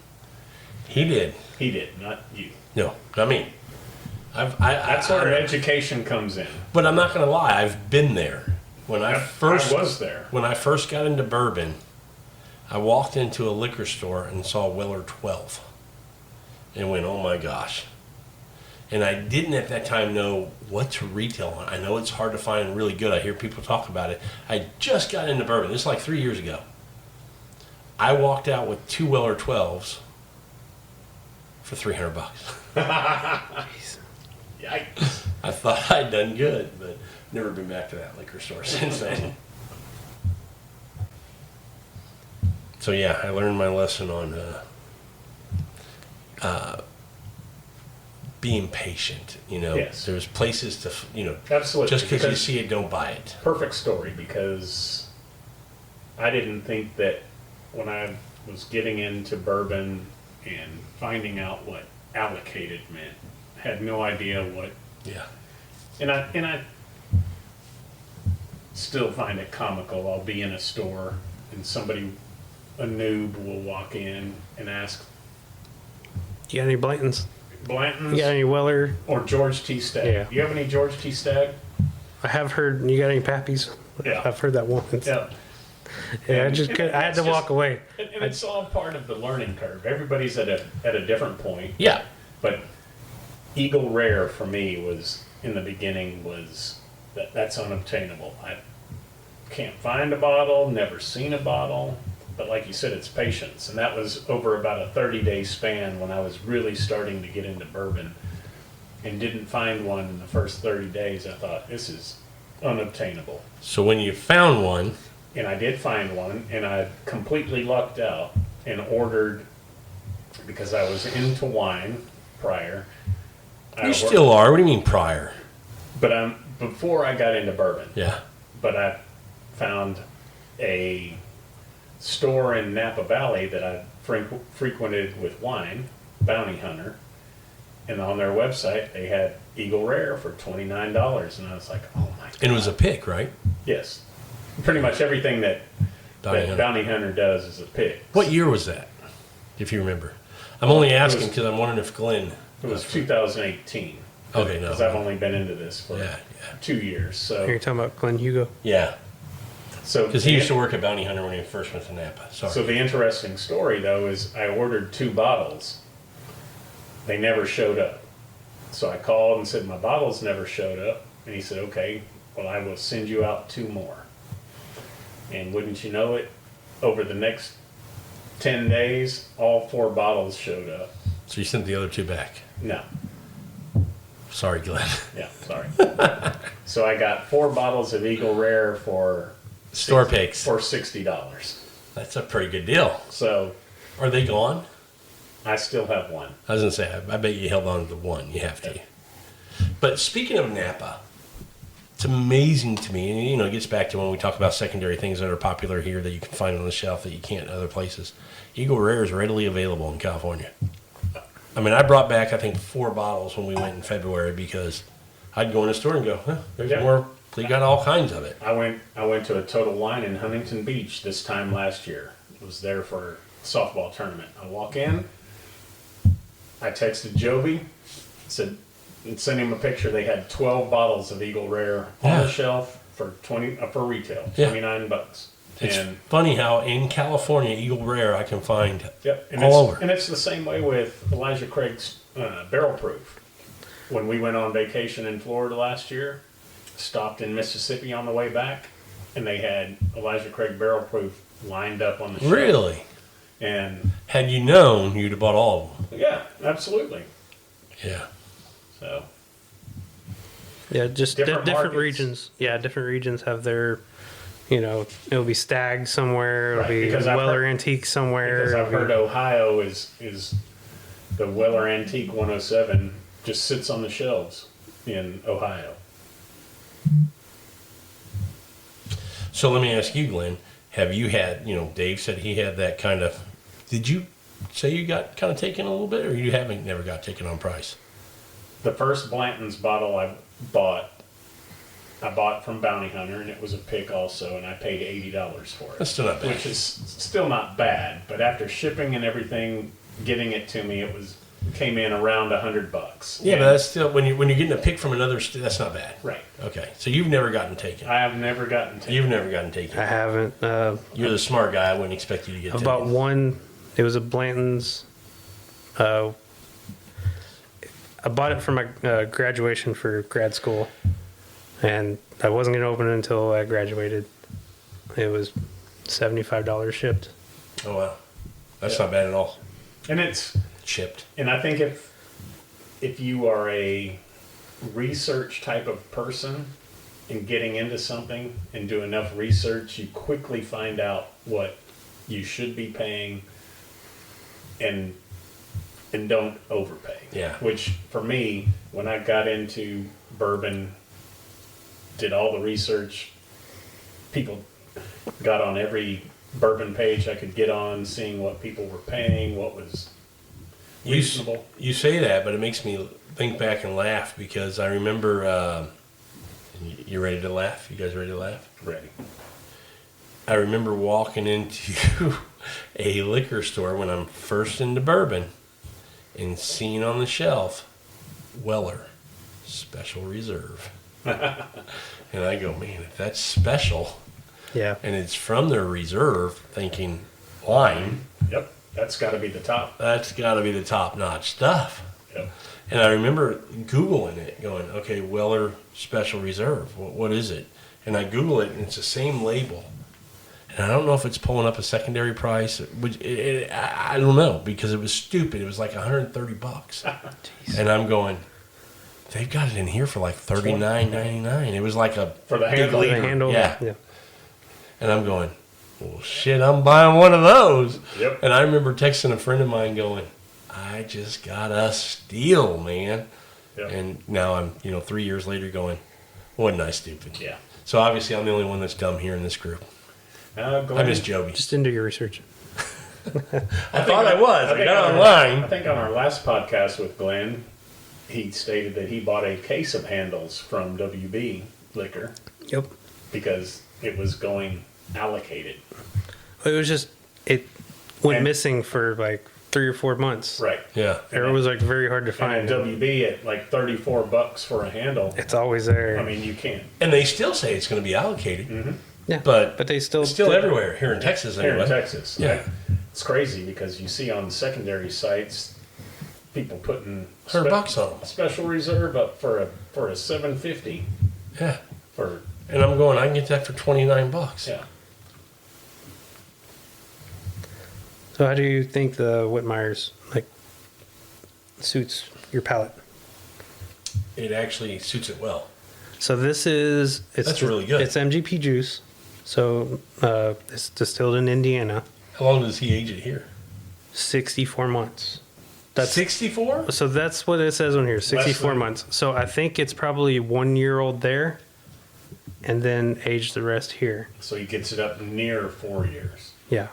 he did. He did, not you. No, not me. That's where education comes in. But I'm not going to lie. I've been there. When I I was there. When I first got into bourbon, I walked into a liquor store and saw Weller 12 and went, oh my gosh. And I didn't at that time know what to retail on. I know it's hard to find really good. I hear people talk about it. I just got into bourbon. This is like 3 years ago. I walked out with 2 Weller 12s for $300. Yikes. I thought I'd done good, but never been back to that liquor store since then. So yeah, I learned my lesson on being patient. Yes. There's places to, Absolutely. just because you see it, don't buy it. Perfect story, because I didn't think that when I was getting into bourbon and finding out what allocated meant, had no idea what. Yeah. And I still find it comical. I'll be in a store and a noob will walk in and ask, You got any Blantons? Blanton's You got any Weller? or George T. Stagg? Yeah. You have any George T. Stagg? I have heard. You got any Pappies? Yeah. I've heard that once. Yeah. Yeah, And I had to walk away. And it's all part of the learning curve. Everybody's at a different point. Yeah. But Eagle Rare for me was, in the beginning, that's unobtainable. I can't find a bottle, never seen a bottle. But like you said, it's patience. And that was over about a 30-day span when I was really starting to get into bourbon and didn't find one in the first 30 days. I thought, this is unobtainable. So when you found one, And I did find one, and I completely lucked out and ordered, because I was into wine prior. you still are. What do you mean prior? But before I got into bourbon. Yeah. But I found a store in Napa Valley that I frequented with wine, Bounty Hunter, and on their website they had Eagle Rare for $29, and I was like, oh my god. And it was a pick, right? Yes. Pretty much everything that Bounty Hunter does is a pick. What year was that, if you remember? I'm only asking because I'm wondering if Glenn... It was 2018. Okay, no. Because I've only been into this for Yeah. 2 years. So You're talking about Glenn Hugo. Yeah. So Because he used to work at Bounty Hunter when he first went to Napa. Sorry. So the interesting story, though, is I ordered 2 bottles. They never showed up. So I called and said, my bottles never showed up. And he said, okay, well, I will send you out 2 more. And wouldn't you know it, over the next 10 days, all 4 bottles showed up. So you sent the other 2 back. No. Sorry, Glenn. Yeah, sorry. So I got 4 bottles of Eagle Rare for Store picks. for $60. That's a pretty good deal. So Are they gone? I still have one. I was going to say, I bet you held on to the one. You have to. But speaking of Napa, it's amazing to me, and it gets back to when we talk about secondary things that are popular here that you can find on the shelf that you can't in other places. Eagle Rare is readily available in California. I mean, I brought back, I think, 4 bottles when we went in February because I'd go in a store and go, there's more. They got all kinds of it. I went to a Total Wine in Huntington Beach this time last year. I was there for a softball tournament. I walk in, I texted Joby, sent him a picture. They had 12 bottles of Eagle Rare on the shelf for retail, $29. It's And funny how in California, Eagle Rare I can find and all over. And it's the same way with Elijah Craig's Barrel Proof. When we went on vacation in Florida last year, stopped in Mississippi on the way back, and they had Elijah Craig Barrel Proof lined up on the shelf. Really? And had you known, you'd have bought all of them. yeah, absolutely. Yeah. So Yeah, just Different different markets. regions. Yeah, different regions have their, it'll be Stag somewhere, it'll Right, be because I've Weller heard- Antique somewhere. because I've it'll heard be- Ohio is the Weller Antique 107 just sits on the shelves in Ohio. So let me ask you, Glenn, have you had, Dave said he had that kind of, did you say you got kind of taken a little bit, or you never got taken on price? The first Blanton's bottle I bought from Bounty Hunter, and it was a pick also, and I paid $80 for it. That's still not bad. Which is still not bad, but after shipping and everything, getting it to me, it was came in around $100. Yeah, And- but that's still when you're getting a pick from another state. That's not bad. right. Okay, so you've never gotten taken. I have never gotten taken. You've never gotten taken. I haven't. You're the smart guy. I wouldn't expect you to get About taken. one, it was a Blanton's. I bought it for my graduation for grad school, and I wasn't going to open it until I graduated. It was $75 shipped. Oh wow, that's Yeah. not bad at all. And it's Shipped. and I think if you are a research type of person and getting into something and do enough research, you quickly find out what you should be paying and don't overpay. Yeah. Which for me, when I got into bourbon, did all the research, people got on every bourbon page I could get on, seeing what people were paying, what was reasonable. You say that, but it makes me think back and laugh because I remember. You ready to laugh? You guys ready to laugh? Ready. I remember walking into a liquor store when I'm first into bourbon and seeing on the shelf Weller Special Reserve. And I go, man, if that's special Yeah. and it's from their reserve, thinking wine, Yep. That's got to be the top. that's got to be the top notch stuff. Yep. And I remember Googling it, going, okay, Weller Special Reserve, what is it? And I Google it, and it's the same label. And I don't know if it's pulling up a secondary price. I don't know, because it was stupid. It was like $130. And I'm going, they've got it in here for like $39.99. It was like a For the big handle. The liter. handle. Yeah. And I'm going, well, shit, I'm buying one of those. Yep. And I remember texting a friend of mine going, I just got a steal, man. Yep. And now I'm, 3 years later going, wasn't I stupid? Yeah. So obviously I'm the only one that's dumb here in this group. I Glenn, miss Joby. Just into your research. I thought I was. I think got on online. I think on our last podcast with Glenn, he stated that he bought a case of handles from WB Liquor Yep. because it was going allocated. It was just, it went And- missing for like 3 or 4 months. Right. Yeah. It was like very hard to And find. WB at like $34 for a handle. It's always there. I mean, you can't. And they still say it's going to be allocated. yeah. But they still it's still everywhere here in Texas Here anyway. in Texas. Yeah. It's crazy because you see on secondary sites people putting $100 on them. special reserve up for a $750 Yeah. for And I'm going, I can get that for $29. yeah. So how do you think the Whitmeyers suits your palate? It actually suits it well. So this is That's really good. It's MGP juice. So it's distilled in Indiana, How long does he age it here? 64 months. That's 64? so that's what it says on here, 64 than- months. So I think it's probably 1 year old there, and then age the rest here. So he gets it up near 4 years. Yeah,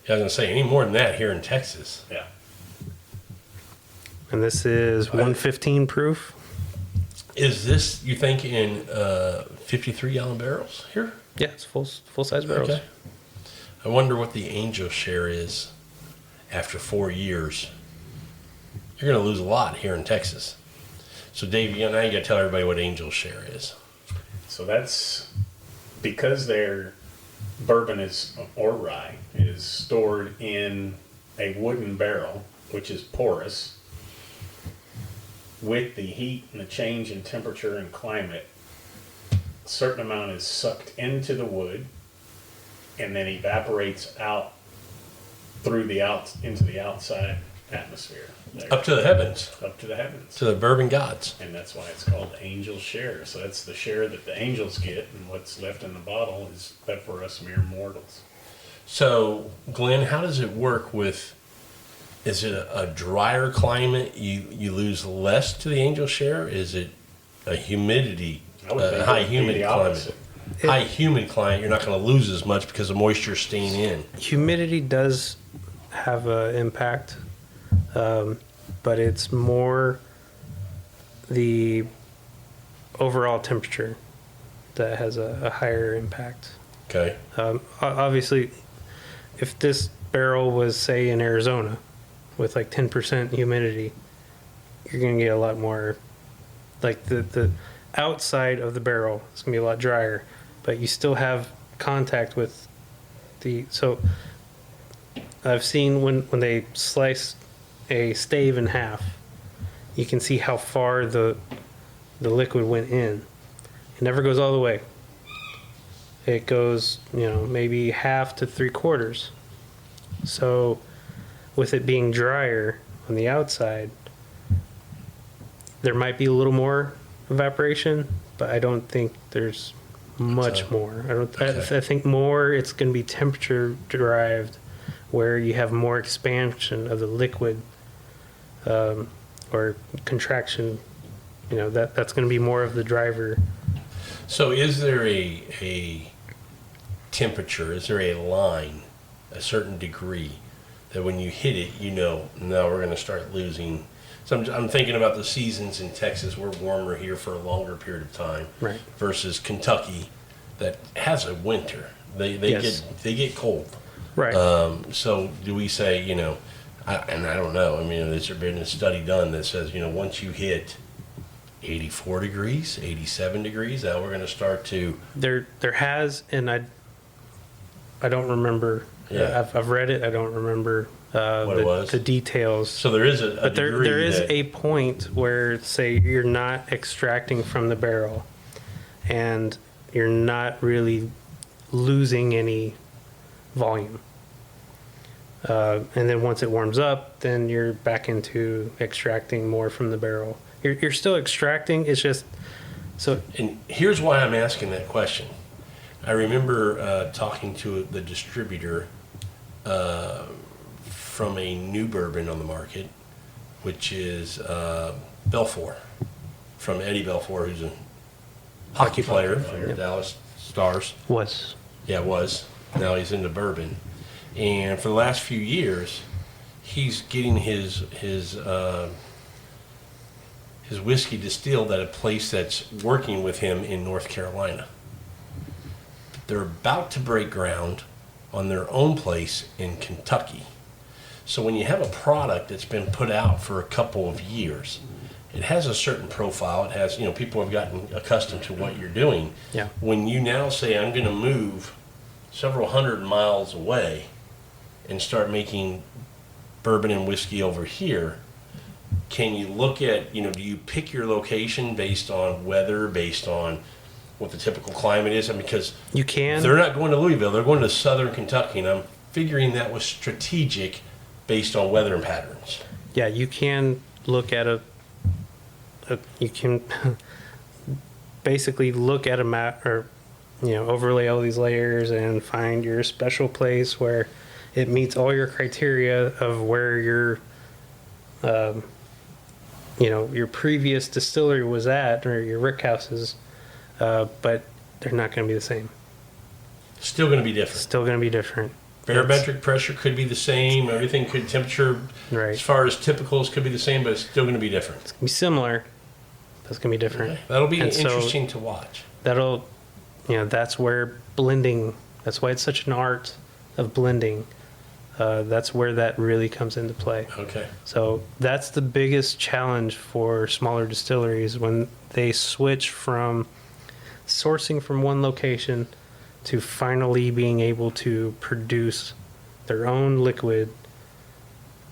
Yeah, I was going to say, any more than that here in Texas. Yeah. and this is 115 proof. Is this, you think, in 53-gallon barrels here? Yeah, it's full size barrels. Okay. I wonder what the angel share is after 4 years. You're going to lose a lot here in Texas. So, Dave, now you got to tell everybody what angel share is. So that's because their bourbon or rye is stored in a wooden barrel, which is porous. With the heat and the change in temperature and climate, a certain amount is sucked into the wood and then evaporates out through into the outside atmosphere. There, Up to the heavens, up to the heavens. to the bourbon gods. And that's why it's called angel share. So that's the share that the angels get, and what's left in the bottle is left for us mere mortals. So, Glenn, how does it work with, is it a drier climate, you lose less to the angel share? Is it a humidity, I would think high it would be humid the climate? opposite. High humid climate, you're not going to lose as much because the moisture staying in. Humidity does have an impact, but it's more the overall temperature that has a higher impact. Okay. Obviously, if this barrel was, say, in Arizona with like 10% humidity, you're going to get a lot more, like the outside of the barrel is going to be a lot drier, but you still have contact with so I've seen when they slice a stave in half, you can see how far the liquid went in. It never goes all the way. It goes, maybe half to 3/4. So with it being drier on the outside, there might be a little more evaporation, but I don't think there's much more. I think more it's going to be temperature derived, where you have more expansion of the liquid or contraction. That's going to be more of the driver. So is there a temperature, is there a line, a certain degree, that when you hit it, now we're going to start losing? So I'm thinking about the seasons in Texas. We're warmer here for a longer period of time, Right. versus Kentucky that has a winter. They get cold. Right. So do we say, and I don't know. I mean, has there been a study done that says, once you hit 84 degrees, 87 degrees, now we're going to start to... There has, and I don't remember. Yeah. I've read it. I don't remember What it was? the details. So there is a But degree there is that- a point where, say, you're not extracting from the barrel, and you're not really losing any volume. And then once it warms up, then you're back into extracting more from the barrel. You're still extracting. It's just so. And here's why I'm asking that question. I remember talking to the distributor from a new bourbon on the market, which is Belfour, from Eddie Belfour, who's a hockey player for the Dallas Stars. Was. Yeah, was. Now he's into bourbon. And for the last few years, he's getting his whiskey distilled at a place that's working with him in North Carolina. They're about to break ground on their own place in Kentucky. So when you have a product that's been put out for a couple of years, it has a certain profile. It has, people have gotten accustomed to what you're doing. Yeah. When you now say, I'm going to move several hundred miles away and start making bourbon and whiskey over here, can you look at, do you pick your location based on weather, based on what the typical climate is? I mean, because You can. they're not going to Louisville, they're going to southern Kentucky, and I'm figuring that was strategic based on weather and patterns. Yeah, you can look at you can basically look at a map, or overlay all these layers and find your special place where it meets all your criteria of where your your previous distillery was at, or your rick houses, but they're not going to be the same. Still going to be different. Still going to be different. Barometric pressure could be the same. Everything could, temperature, Right. as far as typicals, could be the same, but it's still going to be different. It's going to be similar, but it's going to be different. Okay. That'll be And so interesting to watch. That'll, that's where blending, that's why it's such an art of blending. That's where that really comes into play. Okay. So that's the biggest challenge for smaller distilleries, when they switch from sourcing from one location to finally being able to produce their own liquid,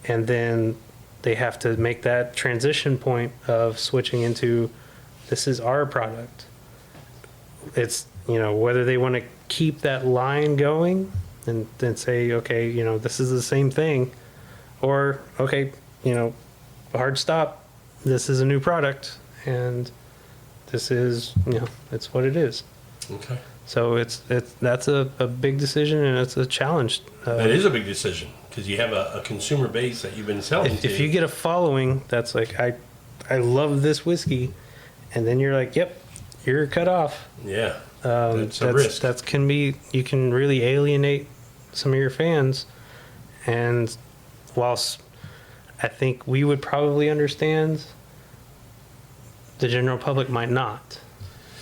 and then they have to make that transition point of switching into, this is our product. It's, whether they want to keep that line going and then say, okay, this is the same thing, or, okay, hard stop, this is a new product, and this is, it's what it is. Okay. So that's a big decision, and it's a challenge. That is a big decision, because you have a consumer base that you've been selling to. If you get a following that's like, I love this whiskey, and then you're like, yep, you're cut off. Yeah. That's a risk. You can really alienate some of your fans. And whilst I think we would probably understand, the general public might not.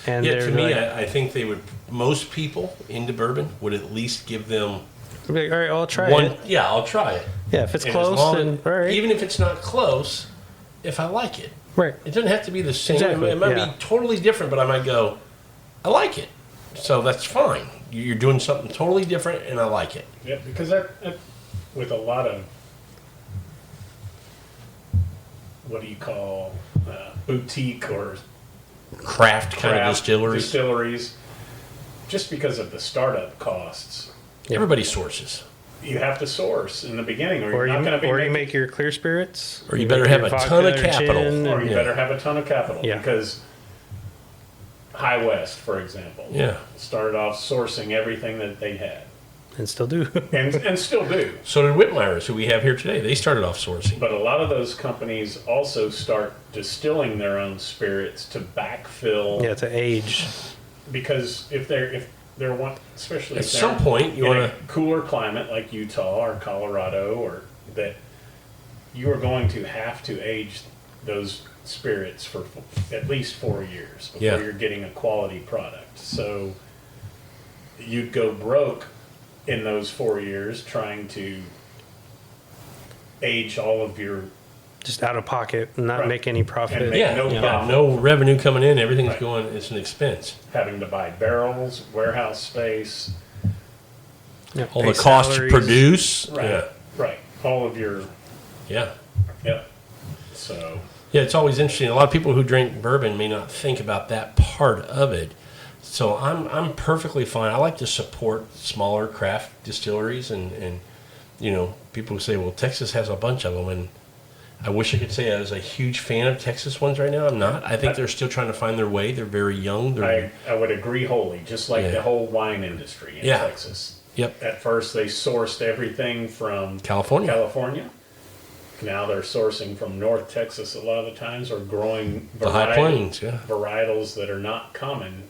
And Yeah, they're to me, like, I think they would, most people into bourbon would at least give them they'd be like, all right, I'll try one. it. Yeah, I'll try it. Yeah, if it's And as close, long- then all right. Even if it's not close, if I like it. Right. It doesn't have to be the same. Exactly, It might yeah. be totally different, but I might go, I like it. So that's fine. You're doing something totally different, and I like it. Yeah, because that with a lot of what do you call boutique or Craft kind of distilleries, just because of the startup costs, Everybody sources. you have to source in the beginning, or Or you're not going to be you making, make your clear spirits, Or you better have a ton of capital. or you Yeah. better have a ton of capital Yeah. because High West, for example, Yeah. started off sourcing everything that they had, and still do. and still do. So did Whitmeyers, who we have here today. They started off sourcing. But a lot of those companies also start distilling their own spirits to backfill. Yeah, to age. Because if they're one, especially At if they're some point, you in want a cooler climate like Utah or Colorado, or that you are going to have to age those spirits for at least 4 years before Yeah. you're getting a quality product. So you'd go broke in those 4 years trying to age all of your Just out of pocket and not Right. make any profit. And make yeah, no you got profit. no revenue coming in. Everything's Right. going. It's an expense. having to buy barrels, warehouse space, Yeah, All pay the cost to salaries. produce. right, right, all of your, Yeah. yep. So, Yeah, it's always interesting. A lot of people who drink bourbon may not think about that part of it. So I'm perfectly fine. I like to support smaller craft distilleries, and you know, people say, well, Texas has a bunch of them, and I wish I could say I was a huge fan of Texas ones right now. I'm not. I think they're still trying to find their way. They're very young. They're, I would agree wholly, just like Yeah. the whole wine industry in Yeah. Texas. Yep. At first, they sourced everything from California. California. Now they're sourcing from North Texas a lot of the times, or growing The High Plains, yeah. varietals that are not common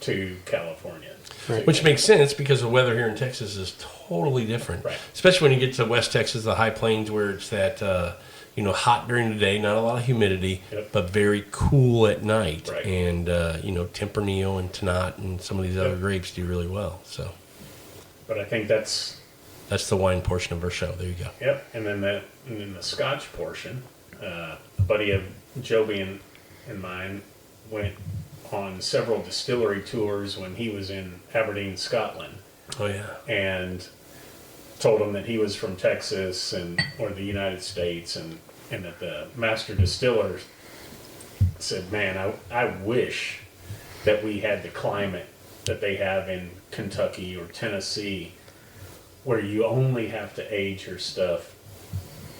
to California. Right. Which makes sense because the weather here in Texas is totally different. Right. Especially when you get to West Texas, the High Plains, where it's that hot during the day, not a lot of humidity, Yep. but very cool at night. Right. And Tempranillo and Tannat and some of these other Yep. grapes do really well. So But I think that's that's the wine portion of our show. There you go. yep. And then the Scotch portion, a buddy of Joby and mine went on several distillery tours when he was in Aberdeen, Scotland, Oh yeah. and told him that he was from Texas or the United States, and that the master distiller said, "Man, I wish that we had the climate that they have in Kentucky or Tennessee, where you only have to age your stuff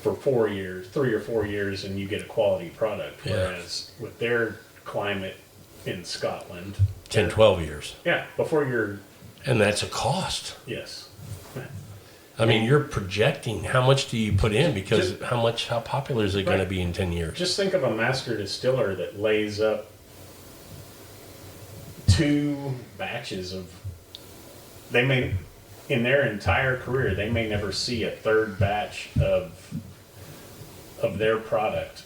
for 4 years, 3 or 4 years, and you get a quality product. Yeah. Whereas with their climate in Scotland, 10, 12 years. yeah, before you're, And that's a cost. yes, I mean, you're projecting how much do you put in because Just- how popular is it going to Right. be in 10 years? just think of a master distiller that lays up 2 batches of, they may, in their entire career, they may never see a third batch of their product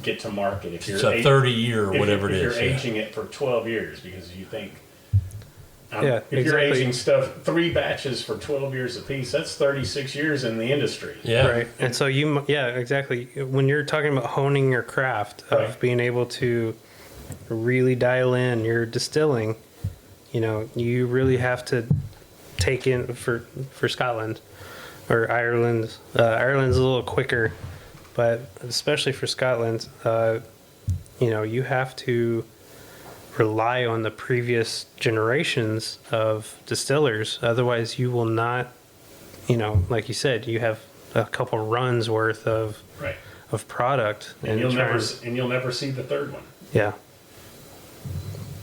get to market. If It's a 30-year or whatever it if is. you're yeah. aging it for 12 years, because you think, Yeah, if you're exactly. aging stuff 3 batches for 12 years apiece, that's 36 years in the industry. Yeah. Right. And so yeah, exactly. When you're talking about honing your craft of Right. being able to really dial in your distilling, you really have to take in for Scotland or Ireland. Ireland's a little quicker, but especially for Scotland, you have to rely on the previous generations of distillers. Otherwise, you will not, like you said, you have a couple runs worth of Right. product, And you'll try never never see the third one. yeah,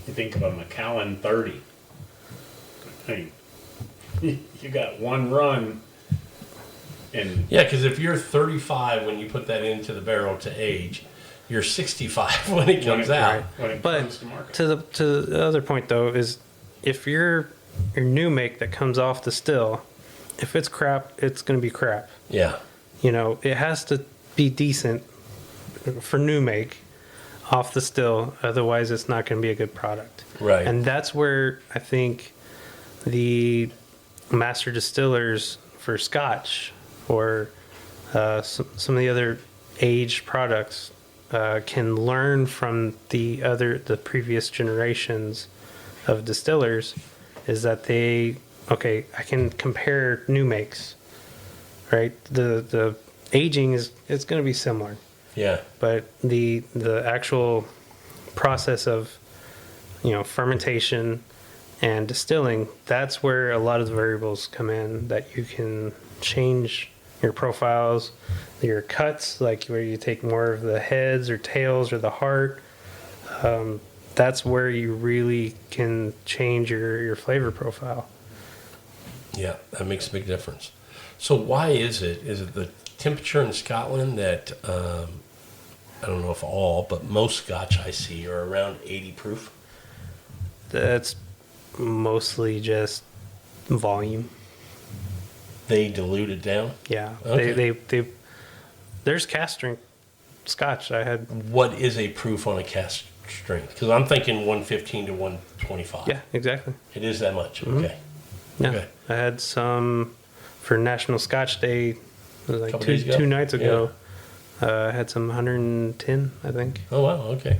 You think of a Macallan 30. I mean, you got one run, and Yeah, because if you're 35 when you put that into the barrel to age, you're 65 when it comes out. when it But comes to market. to the other point though is if your new make that comes off the still, if it's crap, it's going to be crap. Yeah. It has to be decent for new make off the still, otherwise it's not going to be a good product. Right. And that's where I think the master distillers for Scotch or some of the other aged products can learn from the previous generations of distillers is that I can compare new makes, right? The aging it's going to be similar, Yeah. but the actual process of fermentation and distilling, that's where a lot of the variables come in, that you can change your profiles, your cuts, like where you take more of the heads or tails or the heart. That's where you really can change your flavor profile. Yeah, that makes a big difference. So why is it? Is it the temperature in Scotland that, I don't know if all, but most Scotch I see are around 80 proof? That's mostly just volume. They dilute it down? Yeah. Okay. They there's cask strength Scotch. I had. What is a proof on a cask strength? Because I'm thinking 115 to 125. Yeah, exactly. It is that much? Okay. Yeah. Okay. I had some for National Scotch Day. It was like Couple days ago? 2 nights ago. I had some 110, I think. Oh, wow. Okay.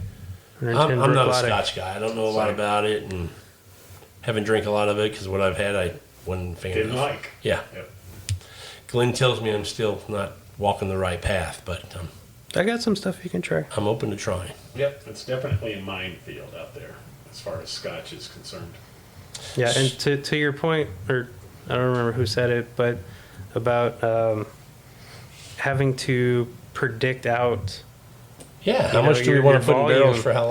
110 I'm not a Brooklotic. Scotch guy. I don't know a lot about it and haven't drank a lot of it because what I've had I wasn't a fan Didn't of. like. Yeah. Yep. Glenn tells me I'm still not walking the right path, but I got some stuff you can try. I'm open to trying. Yep. It's definitely a minefield out there as far as Scotch is concerned. Yeah, and to your point, or I don't remember who said it, but about having to predict out. Yeah. How You know, much do we your- want your to put in barrels volume. for how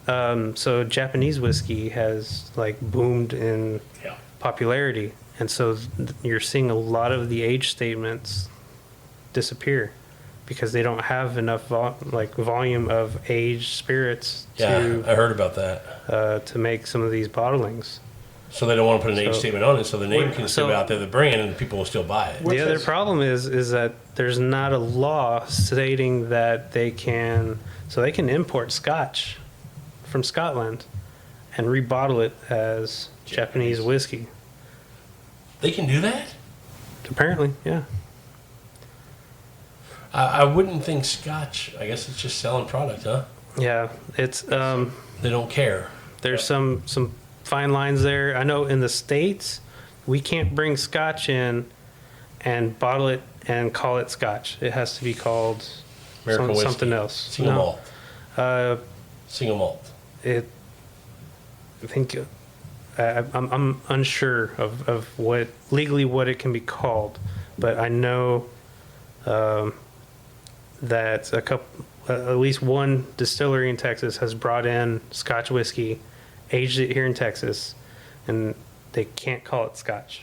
long? So Japanese whiskey has like boomed in Yeah. popularity, and so you're seeing a lot of the age statements disappear because they don't have enough volume of aged spirits Yeah, I heard about that. to make some of these bottlings. So they don't want to put an age So- statement on it, so the name can still be so- out there, the brand, and people will still buy it. What's The other this? problem is that there's not a law stating that they can import Scotch from Scotland and rebottle it as Japanese whiskey. They can do that? Apparently, yeah. I wouldn't think Scotch. I guess it's just selling product, huh? Yeah, it's They don't care. there's some fine lines there. I know in the States, we can't bring Scotch in and bottle it and call it Scotch. It has to be called American whiskey. something else. Single No. malt. Single malt. I think I'm unsure of what legally what it can be called, but I know that at least one distillery in Texas has brought in Scotch whiskey, aged it here in Texas, and they can't call it Scotch.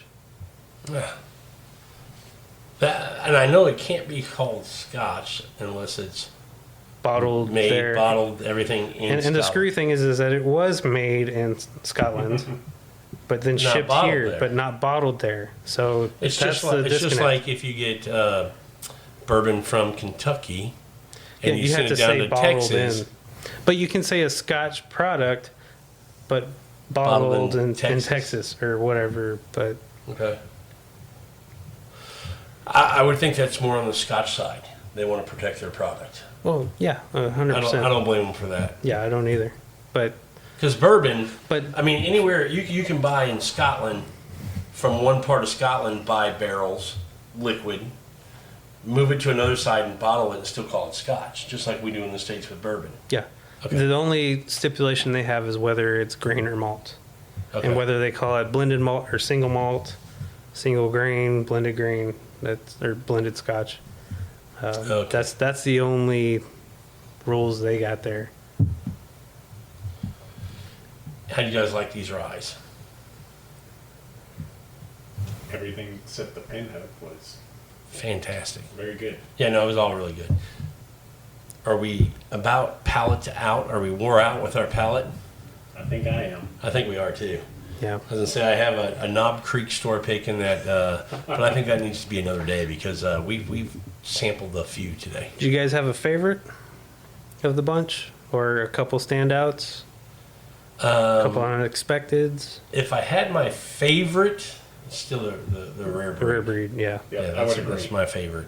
And I know it can't be called Scotch unless it's Bottled made, there. bottled, everything in And the Scotland. screwy thing is that it was made in Scotland, but then Not shipped bottled here, there. but not bottled there. So It's that's just the disconnect. like if you get bourbon from Kentucky and Yeah, you send have it to down say to bottled Texas. in. But you can say a Scotch product, but Bottled bottled in in Texas or whatever. But Okay. I would think that's more on the Scotch side. They want to protect their product. well, yeah, 100%. I don't blame them for that. Yeah, I don't either. But Because bourbon, But- I mean, anywhere you can buy in Scotland, from one part of Scotland, buy barrels, liquid, move it to another side and bottle it and still call it Scotch, just like we do in the States with bourbon. yeah, Okay. the only stipulation they have is whether it's grain or malt, Okay. and whether they call it blended malt or single malt, single grain, blended grain, or blended Scotch. Okay. That's the only rules they got there. How do you guys like these ryes? Everything except the pinhook was Fantastic. very good. Yeah, no, it was all really good. Are we about palate to out? Are we wore out with our palate? I think I am. I think we are too. Yeah. I was gonna say I have a Knob Creek store pick in that, but I think that needs to be another day because we've sampled a few today. Do you guys have a favorite of the bunch, or a couple standouts, a couple unexpecteds? If I had my favorite, it's still the rare breed. Rarebreed, yeah. Yeah, I that's, would agree. that's my favorite.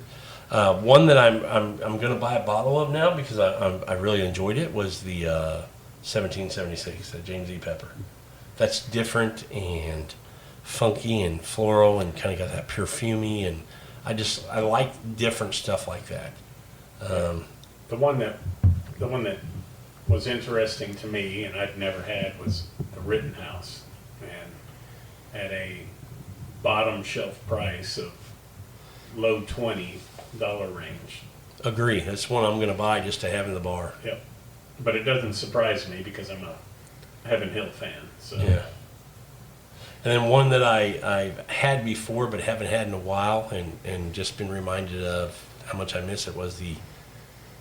One that I'm going to buy a bottle of now because I really enjoyed it was the 1776, the James E. Pepper. That's different and funky and floral and kind of got that perfumey, and I like different stuff like that. The one that was interesting to me and I'd never had was the Rittenhouse, and at a bottom shelf price of low $20 range. Agree. That's one I'm going to buy just to have in the bar. Yep. But it doesn't surprise me because I'm a Heaven Hill fan. So Yeah. And then one that I've had before but haven't had in a while and just been reminded of how much I miss it was the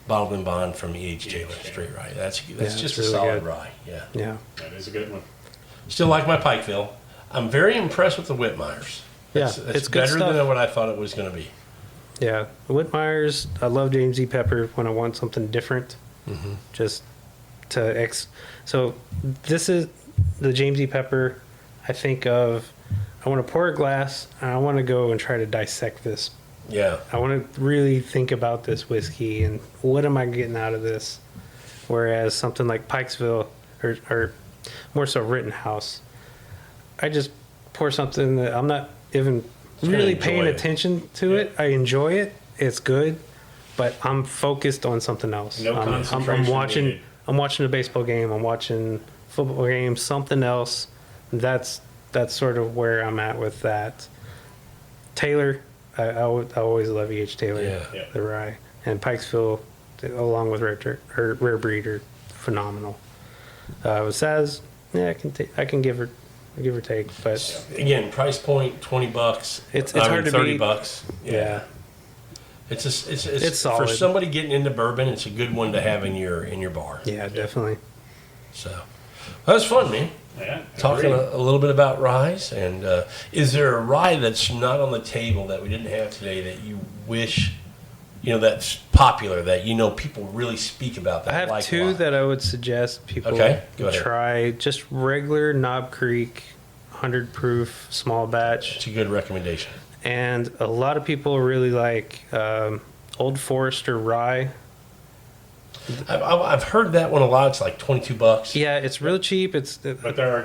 Bottled and Bond from E.H. Taylor Straight Rye. That's just it's a really solid good. rye. Yeah. Yeah. that is a good one. Still like my Pikeville. I'm very impressed with the Whitmeyers. Yeah, It's it's good better stuff. than what I thought it was going to be. Yeah. Whitmeyers, I love James E. Pepper when I want something different. Mm-hmm. Just to So this is the James E. Pepper. I think of, I want to pour a glass and I want to go and try to dissect this. Yeah. I want to really think about this whiskey and what am I getting out of this? Whereas something like Pikesville or more so Rittenhouse, I just pour something that I'm not even gonna really enjoy paying it. attention to it. I enjoy it. It's good, but I'm focused on something else. No I'm concentration watching. needed. I'm watching a baseball game. I'm watching football game. Something else. That's sort of where I'm at with that. Taylor, I always love E.H. Taylor, Yeah. the rye, and Pikesville, along with Rarebreed, are phenomenal. With Saz, yeah, I can give or take, but Again, price point $20. It's I mean, hard to $30. beat. Yeah. It's solid. for somebody getting into bourbon. It's a good one to have in your bar. Yeah, definitely. So that was fun, man. Yeah. Talking agreed. a little bit about ryes, and is there a rye that's not on the table that we didn't have today that you wish, that's popular that people really speak about? That I have like two a lot? that I would suggest people Okay, go ahead. try. Just regular Knob Creek, 100 proof, small batch. It's a good recommendation. And a lot of people really like Old Forester Rye. I've heard that one a lot. It's like $22. Yeah, it's real cheap. But there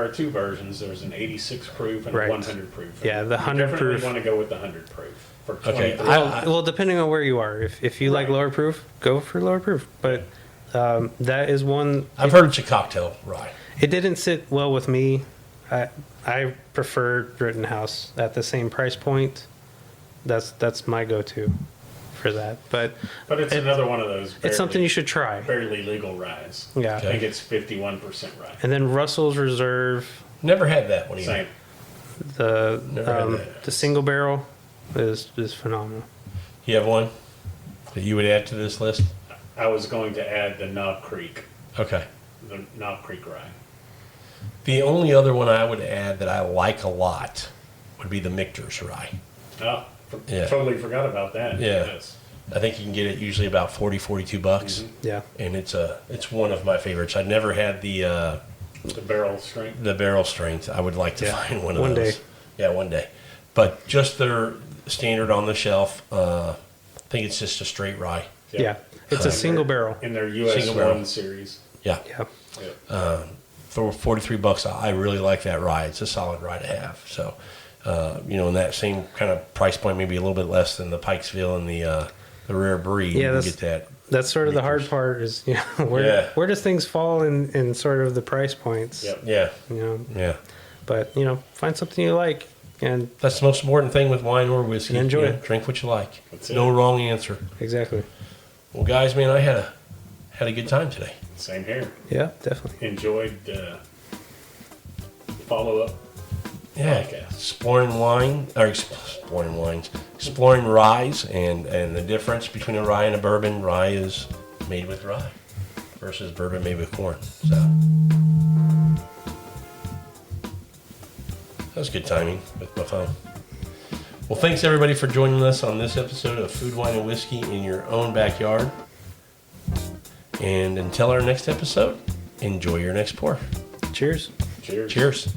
are two versions. There's an 86 proof and Right. a 100 proof. Yeah, the 100 You proof. definitely want to go with the 100 proof for Okay, 23. Well, depending on where you are. If you like Right. lower proof, go for lower proof. But that is one. I've heard it's a cocktail rye. It didn't sit well with me. I preferred Rittenhouse at the same price point. That's my go-to for that. But But it's another one of those. it's something you should try. Barely legal ryes. Yeah. I think it's 51% rye. And then Russell's Reserve, Never had that one either. Same. Never had that. the single barrel is phenomenal. You have one that you would add to this list? I was going to add the Knob Creek Okay. rye. The only other one I would add that I like a lot would be the Michter's Rye. Oh, Yeah. totally forgot about that. Yeah. Yes. I think you can get it usually about $42, Yeah. and it's one of my favorites. I've never had the The barrel strength. barrel strength. I would like to Yeah. find one of One those. day. Yeah, one day. But just their standard on the shelf. I think it's just a straight rye. Yeah. It's a single barrel. In their US Single barrel. 1 series. Yeah. Yeah. Yeah. For $43, I really like that rye. It's a solid rye to have. So, in that same kind of price point, maybe a little bit less than the Pikesville and the Rarebreed. Yeah, you can that's- get that. That's sort of the hard part is, where Yeah. where does things fall in sort of the price points? Yep. Yeah, Yeah. But, find something you like and that's the most important thing with wine or whiskey. And enjoy You know, it. Drink what you like. That's it. No wrong answer. exactly. Well, guys, man, I had a good time today. Same here. Yeah, definitely. Enjoyed follow-up Yeah, podcast. exploring ryes and the difference between a rye and a bourbon. Rye is made with rye versus bourbon made with corn. So that was good timing with my phone. Well, thanks everybody for joining us on this episode of Food, Wine, and Whiskey in Your Own Backyard. And until our next episode, enjoy your next pour. Cheers. Cheers. Cheers.